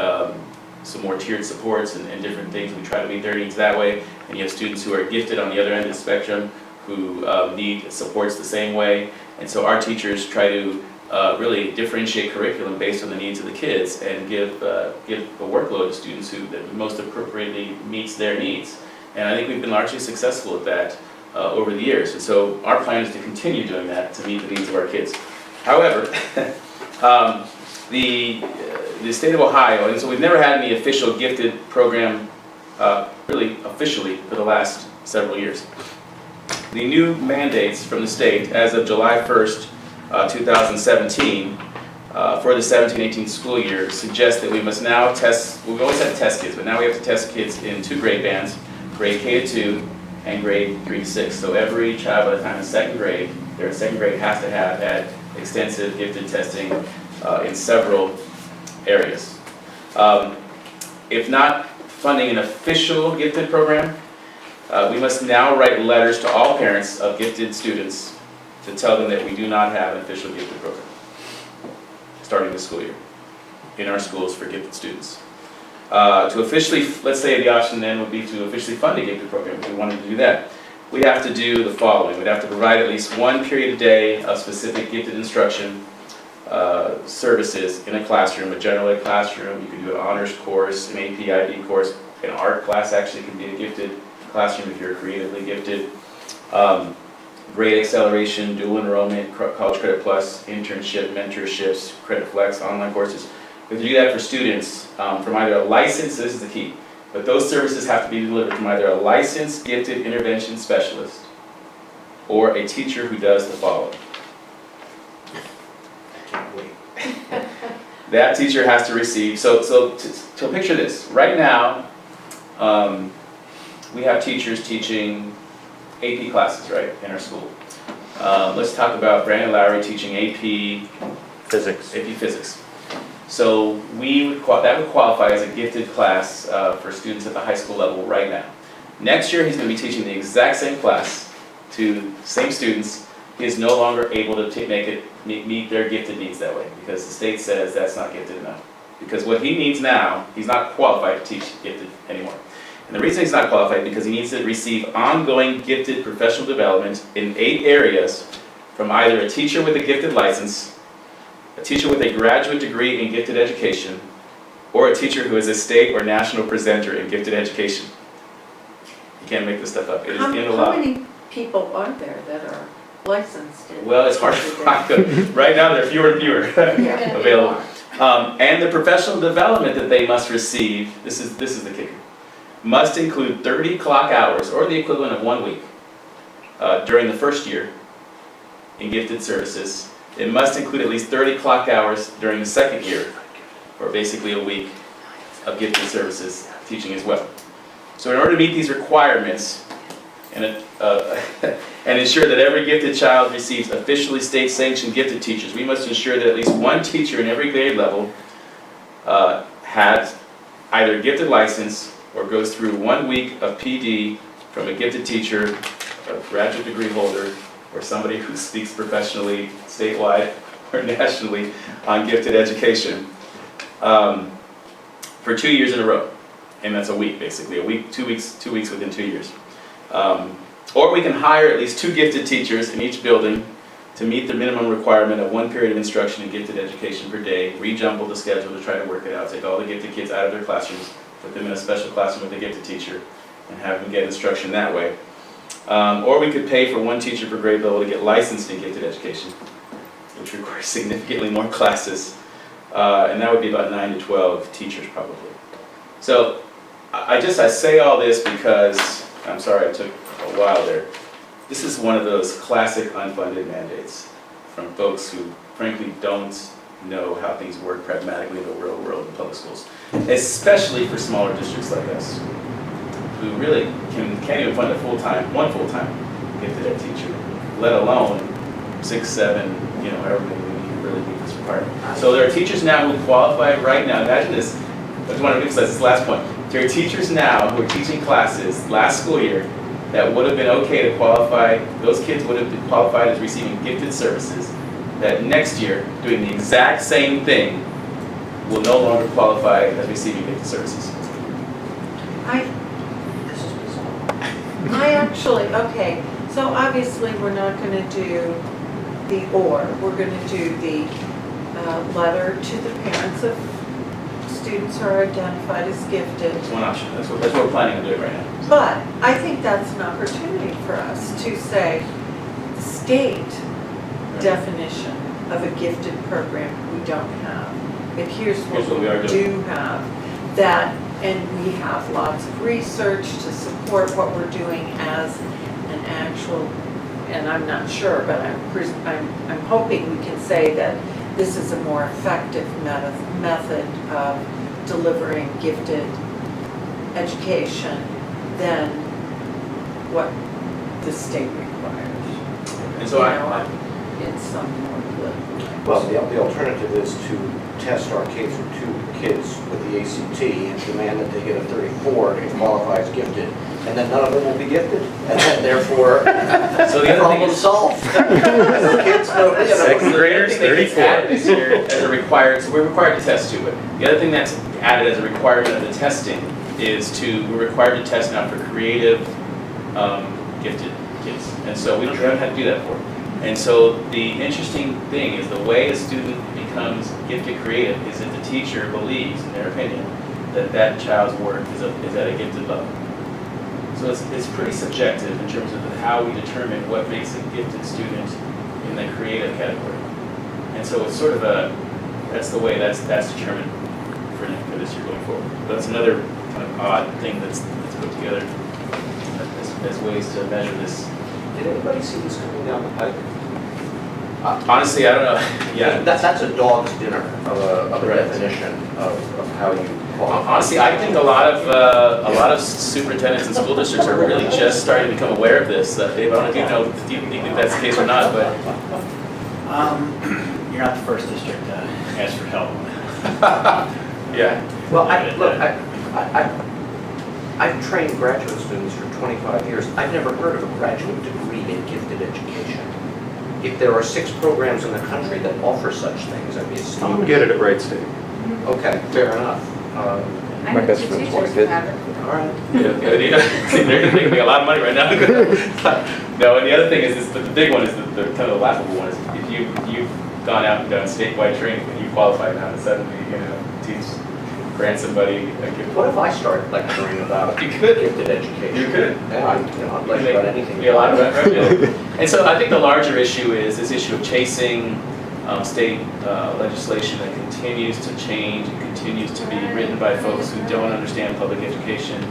some more tiered supports and different things. We try to meet their needs that way. And you have students who are gifted on the other end of the spectrum who need supports the same way. And so our teachers try to really differentiate curriculum based on the needs of the kids and give a workload to students who that most appropriately meets their needs. And I think we've been largely successful at that over the years. And so our plan is to continue doing that to meet the needs of our kids. However, the state of Ohio, and so we've never had any official gifted program really officially for the last several years. The new mandates from the state as of July 1st, 2017, for the 17-18 school year suggest that we must now test, we've always had to test kids, but now we have to test kids in 2 grade bands, grade K to 2 and grade 3 to 6. So every child by the time in second grade, their second grade has to have had extensive gifted testing in several areas. If not funding an official gifted program, we must now write letters to all parents of gifted students to tell them that we do not have an official gifted program starting this school year in our schools for gifted students. To officially, let's say the option then would be to officially fund a gifted program if we wanted to do that. We'd have to do the following. We'd have to provide at least 1 period a day of specific gifted instruction services in a classroom, a general ed classroom. You could do an honors course, an AP IB course. An art class actually can be a gifted classroom if you're creatively gifted. Grade acceleration, dual enrollment, college credit plus, internship, mentorships, credit flex, online courses. We have to do that for students from either a licensed, this is the key, but those services have to be delivered from either a licensed gifted intervention specialist or a teacher who does the following. Can't wait. That teacher has to receive, so picture this. Right now, we have teachers teaching AP classes, right, in our school. Let's talk about Brandon Lowry teaching AP Physics. So that would qualify as a gifted class for students at the high school level right now. Next year, he's going to be teaching the exact same class to same students. He is no longer able to meet their gifted needs that way because the state says that's not gifted enough. Because what he needs now, he's not qualified to teach gifted anymore. And the reason he's not qualified is because he needs to receive ongoing gifted professional development in 8 areas from either a teacher with a gifted license, a teacher with a graduate degree in gifted education, or a teacher who is a state or national presenter in gifted education. You can't make this stuff up. It is in the law. How many people are there that are licensed? Well, it's hard to find. Right now, there are fewer and fewer available. And the professional development that they must receive, this is the kicker, must include 30 clock hours, or the equivalent of 1 week, during the first year in gifted services. It must include at least 30 clock hours during the second year, or basically a week of gifted services teaching as well. So in order to meet these requirements and ensure that every gifted child receives officially state-sanctioned gifted teachers, we must ensure that at least 1 teacher in every grade level has either a gifted license or goes through 1 week of PD from a gifted teacher, a graduate degree holder, or somebody who speaks professionally, statewide or nationally, on gifted education for 2 years in a row. And that's a week, basically. A week, 2 weeks within 2 years. Or we can hire at least 2 gifted teachers in each building to meet the minimum requirement of 1 period of instruction in gifted education per day, rejumble the schedule to try to work it out, take all the gifted kids out of their classrooms, put them in a special classroom with a gifted teacher, and have them get instruction that way. Or we could pay for 1 teacher per grade level to get licensed in gifted education, which requires significantly more classes, and that would be about 9 to 12 teachers probably. So I say all this because, I'm sorry I took a while there, this is one of those classic unfunded mandates from folks who frankly don't know how things work pragmatically in the real world in public schools, especially for smaller districts like us, who really can't even fund one full-time gifted ed teacher, let alone 6, 7, however many we really need this requirement. So there are teachers now who qualify right now. Imagine this. I just want to emphasize this last point. There are teachers now who are teaching classes last school year that would have been okay to qualify, those kids would have been qualified as receiving gifted services, that next year, doing the exact same thing, will no longer qualify as receiving gifted services. I actually, okay, so obviously we're not gonna do the or, we're gonna do the letter to the parents of students who are identified as gifted. That's one option. That's what we're planning on doing right now. But I think that's an opportunity for us to say, the state definition of a gifted program we don't have. But here's what we are we doing. do have, that, and we have lots of research to support what we're doing as an actual, and I'm not sure, but I'm hoping we can say that this is a more effective method of delivering gifted education than what the state requires. And so In some more political. Well, the alternative is to test our K through 2 kids with the ACT and demand that they get a 34 and qualify as gifted, and then none of them will be gifted, and then therefore, So the other thing problem is, solved. Kids know, Second graders, the other thing that gets 34. added this year as a required, so we're required to test too, but the other thing that's added as a requirement of the testing is we're required to test now for creative, gifted kids. And so we haven't had to do that before. And so the interesting thing is the way a student becomes gifted creative is if the teacher believes, in their opinion, that that child's work is at a gifted level. So it's pretty subjective in terms of how we determine what makes a gifted student in the creative category. And so it's sort of that's the way that's determined for this year going forward. But that's another kind of odd thing that's put together as ways to measure this. Did anybody see this coming down the pipe? Honestly, I don't know. Yeah. That's a dog's dinner of a Right. definition of how you qualify. Honestly, I think a lot of superintendents and school districts are really just starting to become aware of this. Dave, I don't know if you think that's the case or not, but You're not the first district to ask for help. yeah. Well, I've trained graduate students for 25 years. I've never heard of a graduate degree in gifted education. If there are 6 programs in the country that offer such things, I'd be astonished. Get it at Wright State. Okay, fair enough. I My know best two friend's teachers wife who did. have it. All right. See, they're making a lot of money right now. No, and the other thing is the big one is the kind of the laughable one is if you've gone out and done statewide training and you qualify now to suddenly grant somebody a gift. What if I started lecturing about You could. gifted education? You could. Yeah, I'd lecture about anything. Be a lot of revenue. And so I think the larger issue is this issue of chasing state legislation that continues to change and continues to be written by folks who don't understand public education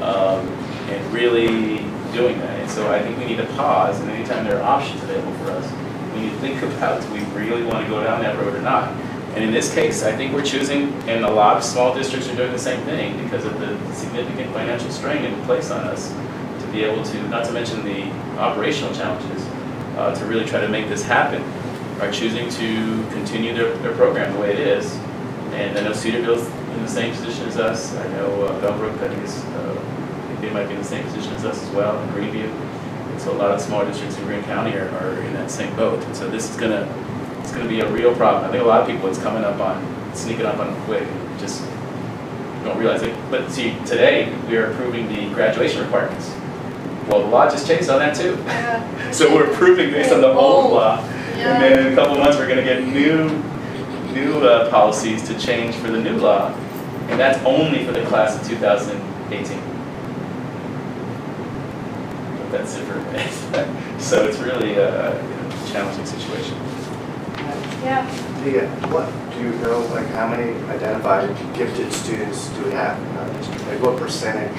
and really doing that. And so I think we need to pause, and anytime there are options available for us, we need to think about do we really want to go down that road or not. And in this case, I think we're choosing, and a lot of small districts are doing the same thing because of the significant financial strain it placed on us to be able to, not to mention the operational challenges, to really try to make this happen, are choosing to continue their program the way it is. And I know Cedarville's in the same position as us. I know Bellbrook, I think they might be in the same position as us as well, and Greenview. And so a lot of small districts in Greene County are in that same boat. And so this is it's going to be a real problem. I think a lot of people, it's sneaking up on them quick, and just don't realize it. But see, today, we are approving the graduation requirements. Well, the law just changed on that too. Yeah. So we're approving based on the old law, Yeah. and then in a couple of months, we're going to get new policies to change for the new law, and that's only for the class of 2018. But that's it for So it's really a challenging situation. Yeah. What, do you know, like, how many identified gifted students do we have in our district? Like, what percentage?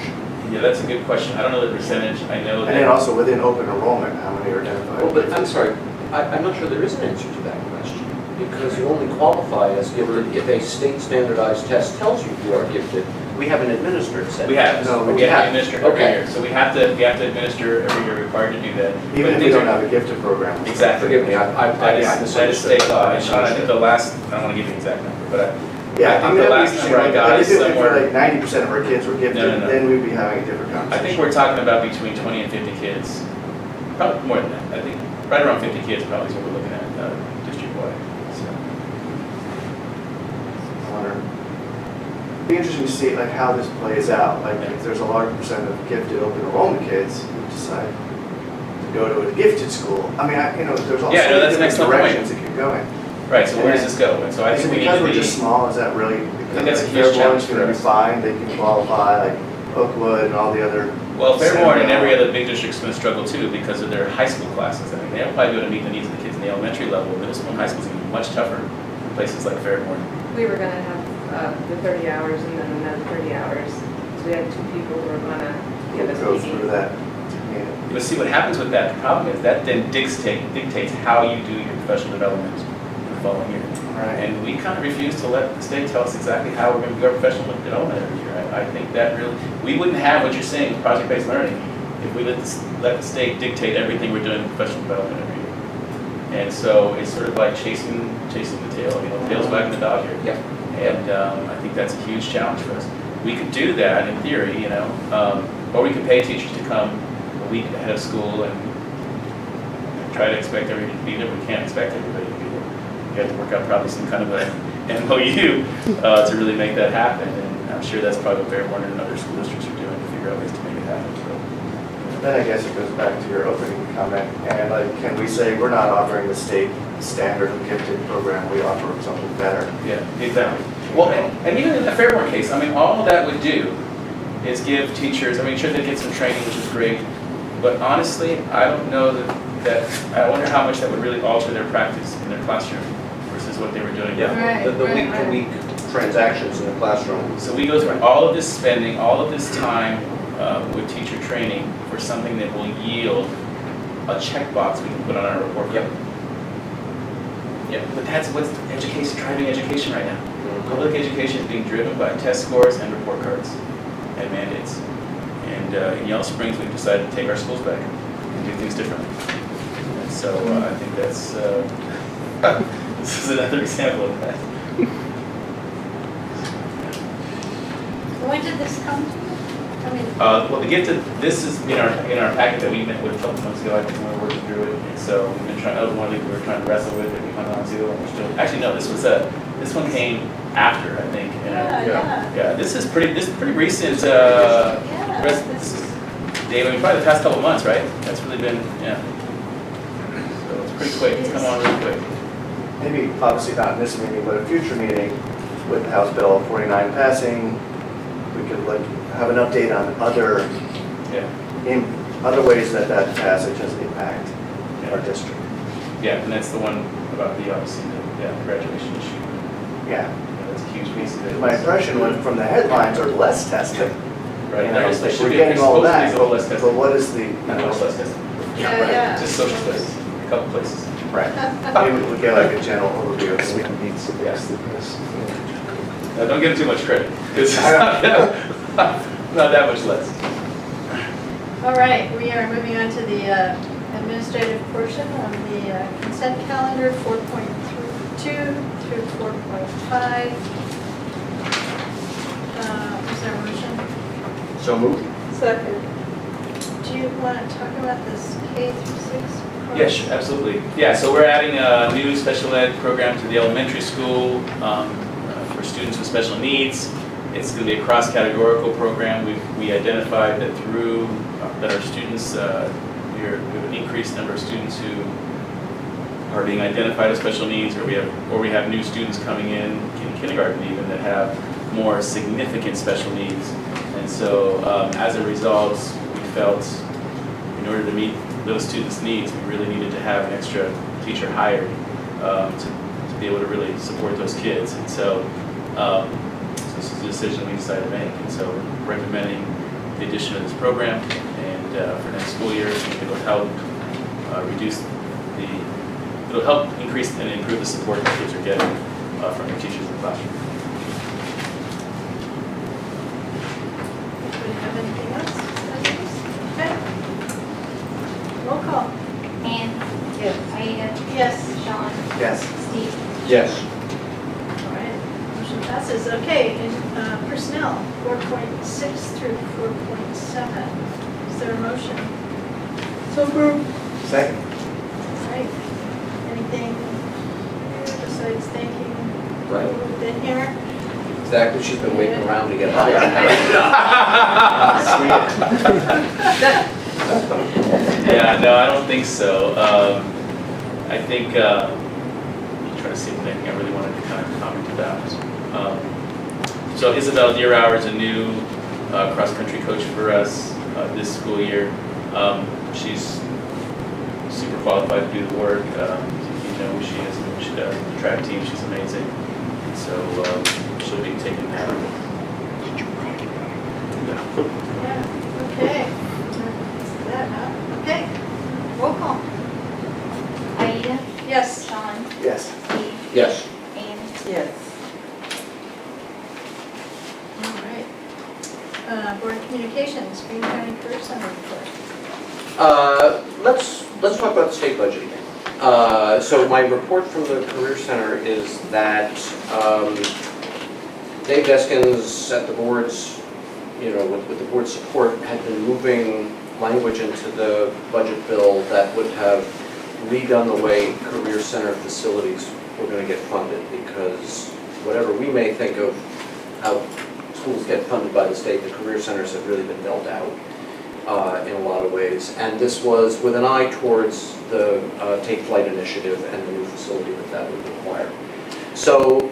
Yeah, that's a good question. I don't know the percentage. I know And then that. also within open enrollment, how many are identified? Well, but I'm sorry, I'm not sure there is an answer to that question, because you only qualify as gifted if a state standardized test tells you you are gifted. We haven't administered set. We have, No, we we have to have. administer every Okay. year. So we have to administer every year, required to do that. Even But if we these don't are- have a gifted program. Exactly. Forgive me, That is state law. And Sean, I think the last, I don't want to give you the exact number, but Yeah, I think I mean, the that'd be last interesting, number I like, got is if somewhere, like 90% of our kids were gifted, No. then we'd be having a different I conversation. think we're talking about between 20 and 50 kids. Probably more than that. I think right around 50 kids probably is what we're looking at district-wide. So, I wonder. It'd be interesting to see like how this plays out. Like if there's a large percent of gifted open enrollment kids who decide to go to a gifted school. I mean, there's all Yeah, no, that's different an excellent point. directions it could go in. right, so where does this go? And so I Is think it we need because to we're be, just small? Is that really? think that's a Like, huge challenge Fairborn's gonna for be us. fine. They can qualify like Oakwood and all the other. well, Fairborn and Seminole. every other big district's going to struggle too because of their high school classes. I mean, they'll probably be able to meet the needs of the kids in the elementary level. Middle school and high school is going to be much tougher in places like Fairborn. We were gonna have the 30 hours and then another 30 hours. So we had 2 people who were gonna give us Go PD. through that. But see, what happens with that, the problem is that then dictates how you do your professional development in the following year. Right. And we kind of refuse to let the state tell us exactly how we're going to do our professional development every year. I think that really, we wouldn't have what you're saying with project-based learning if we let the state dictate everything we're doing in professional development every year. And so it's sort of like chasing the tail, tail's wagging the dog here. Yep. And I think that's a huge challenge for us. We could do that in theory, or we could pay teachers to come a week ahead of school and try to expect everybody to be there. We can't expect everybody to be there. We have to work out probably some kind of a MOU to really make that happen. And I'm sure that's probably what Fairborn and other school districts are doing to figure out ways to make it happen. Then I guess it goes back to your opening comment, and like, can we say we're not offering the state standard of gifted program, we offer something better? Yeah, exactly. Well, and even in the Fairborn case, I mean, all that would do is give teachers, I mean, sure, they get some training, which is great, but honestly, I don't know that I wonder how much that would really alter their practice in their classroom versus what they were doing. Yeah, Right, the right, week-to-week transactions in the classroom. So we go through all of this spending, all of this time with teacher training for something that will yield a checkbox we can put on our report card. Yep. Yeah, but that's what's education, driving education right now. Public education is being driven by test scores and report cards and mandates. And in Yellow Springs, we've decided to take our schools back and do things differently. And so I think that's, this is another example of that. When did this come to you? I mean, Well, the gift of, this is in our packet that we met with a couple months ago, I think we were working through it. And so we've been trying, that was one thing we were trying to wrestle with, that we hung on to, and we're still, actually, no, this one came after, I think. And, yeah, this is pretty recent, yeah, this is, Dave, I mean, probably the past couple of months, right? That's really been, yeah. So it's pretty quick, it's come on really quick. Maybe, obviously not in this meeting, but a future meeting with House Bill 49 passing, we could like have an update on other ways that passage has impact our district. Yeah, and that's the one about the, obviously, the graduation issue. Yeah. That's a huge piece of it. My impression was from the headlines are less testing. Right, You know, there should we're be, getting all of supposedly that, it's a little less testing. but what is the, Not much less testing. Yeah. Just social places, a couple places. right? Maybe we get like a general overview of Yes. this. Now, don't give it too much credit, because it's not that much less. all right, we are moving on to the administrative portion of the consent calendar, 4.2 through 4.5. Is there a motion? So moved. Second. Do you want to talk about this K through 6? Yes, absolutely. Yeah, so we're adding a new special ed program to the elementary school for students with special needs. It's going to be a cross-categorical program. We identified that through that our students, we have an increased number of students who are being identified as special needs, or we have new students coming in kindergarten even that have more significant special needs. And so as a result, we felt in order to meet those students' needs, we really needed to have an extra teacher hired to be able to really support those kids. And so this is a decision we decided to make. And so we're recommending the addition of this program. And for next school year, I think it'll help it'll help increase and improve the support that kids are getting from their teachers in the classroom. have anything else? Okay. Roll call. Ann? Yes. Aida? Yes. Sean? Yes. Steve? Yes. All right, motion passes. Okay, and personnel, 4.6 through 4.7. Is there a motion? So moved. Second. All right. Anything besides thanking Right. people who've been here? Exactly, she's been waiting around to get hired. Yeah, no, I don't think so. I think, I'm trying to see if there's anything I really wanted to kind of comment about. So Isabel Deerauer is a new cross-country coach for us this school year. She's super qualified to do the work. You know who she is and what she does. The track team, she's amazing. So she'll be taking that. Yeah, okay. That's that, huh? Okay. Roll call. Aida? Yes. Sean? Yes. Steve? Yes. Ann? Yes. All right. Board of Communications, Green County Career Center report. Let's talk about the state budget again. So my report from the Career Center is that Dave Deskins at the board's, with the board's support, had been moving language into the budget bill that would have redone the way Career Center facilities were going to get funded, because whatever we may think of how schools get funded by the state, the Career Centers have really been dealt out in a lot of ways. And this was with an eye towards the Take Flight initiative and the new facility that would require. So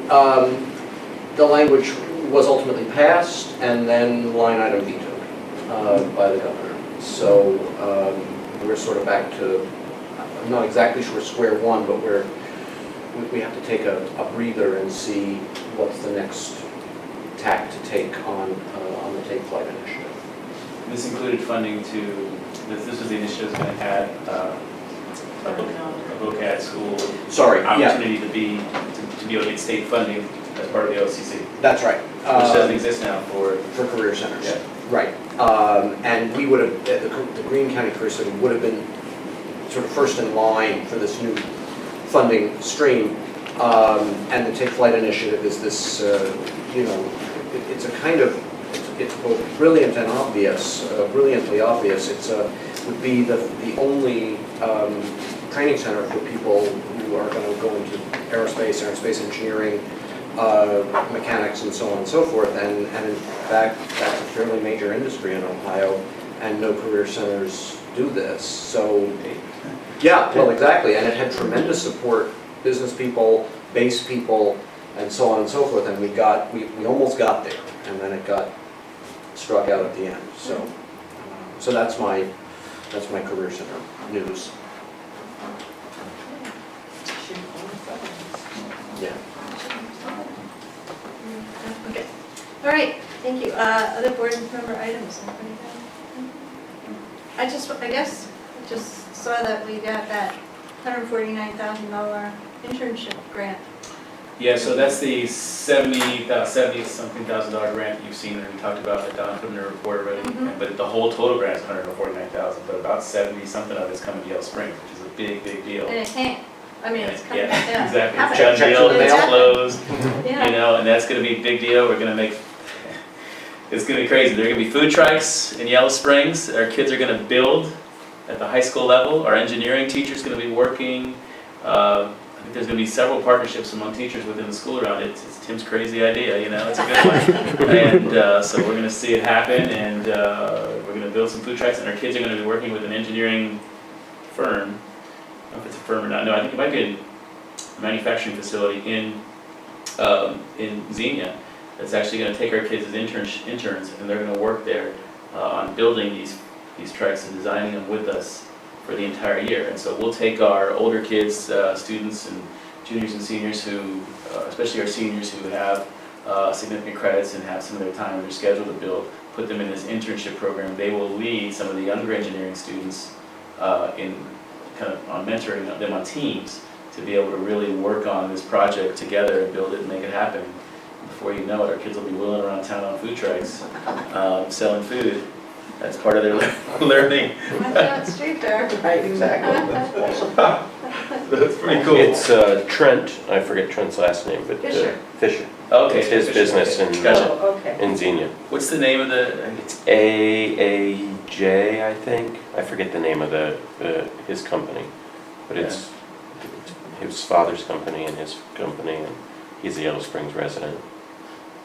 the language was ultimately passed and then line item vetoed by the governor. So we're sort of back to, I'm not exactly sure square one, but we have to take a breather and see what's the next tack to take on the Take Flight initiative. This included funding to, this was the initiative that had a vocab school Sorry, yeah, opportunity to be able to get state funding as part of the OCC, that's right. which doesn't exist now for Career Centers. Yeah. Right. And we would have, the Greene County Career Center would have been sort of first in line for this new funding stream. And the Take Flight initiative is this, it's a kind of, it's both brilliant and obvious, brilliantly obvious. It's would be the only training center for people who are going to go into aerospace engineering, mechanics, and so on and so forth. And in fact, that's a fairly major industry in Ohio, and no career centers do this. So, yeah, well, exactly. And it had tremendous support, business people, base people, and so on and so forth. And we almost got there, and then it got struck out at the end. So, so that's my career center news. Yeah. Okay. All right, thank you. Other board member items? Anybody have? I guess, just saw that we got that $149,000 internship grant. Yeah, so that's the $70-something thousand grant you've seen and we talked about that Don put in the report already. Mhm. But the whole total grant is $149,000, but about 70-something of it's coming to Yellow Springs, which is a big, big deal. And it can't, I mean, it's coming, Yeah, yeah. exactly. Happen. It's done Checks deal, in the it's mail. closed, Yeah. and that's gonna be a big deal. We're gonna make, it's gonna be crazy. There are gonna be food trucks in Yellow Springs. Our kids are gonna build at the high school level. Our engineering teacher's gonna be working. I think there's gonna be several partnerships among teachers within the school around it. It's Tim's crazy idea, it's a good one. And so we're gonna see it happen, and we're gonna build some food trucks, and our kids are gonna be working with an engineering firm. I don't know if it's a firm or not. No, I think it might be a manufacturing facility in Xenia that's actually gonna take our kids as interns, and they're gonna work there on building these trucks and designing them with us for the entire year. And so we'll take our older kids, students and juniors and seniors who, especially our seniors who have significant credits and have some of their time in their schedule to build, put them in this internship program. They will lead some of the younger engineering students in kind of on mentoring them on teams to be able to really work on this project together and build it and make it happen. before you know it, our kids will be wheeling around town on food trucks, selling food. That's part of their learning. Watch out, street fair. Right, Exactly. That's pretty cool. It's Trent, I forget Trent's last name, but Fisher. Fisher. Okay. It's his Fisher, business okay. in, Gotcha. Oh, okay. in Xenia. What's the name of the? It's AAJ, I think. I forget the name of his company, but it's his father's company and his company, and he's a Yellow Springs resident.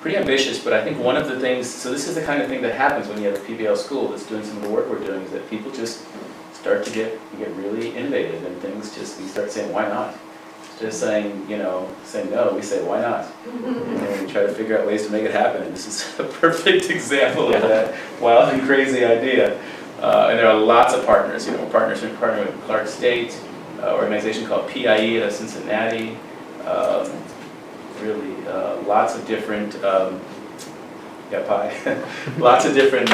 Pretty ambitious, but I think one of the things, so this is the kind of thing that happens when you have a PBL school that's doing some of the work we're doing, is that people just start to get really innovative, and things just, we start saying, why not? Just saying, saying no, we say, why not? And we try to figure out ways to make it happen, and this is a perfect example of that wild and crazy idea. And there are lots of partners, we're partnering with Clark State, organization called PIE out of Cincinnati, really lots of different, lots of different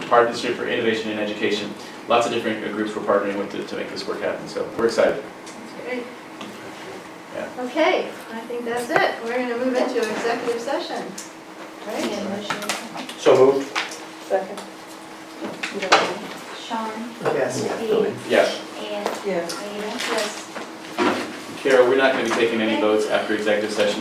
partnership for innovation in education, lots of different groups we're partnering with to make this work happen, so we're excited. That's great. Yeah. Okay, I think that's it. We're going to move into executive session. Right? Yeah, motion. So moved. Second. Sean, Yes. Steve, Yes. and Yes. Anita, yes. Carol, we're not going to be taking any votes after executive session.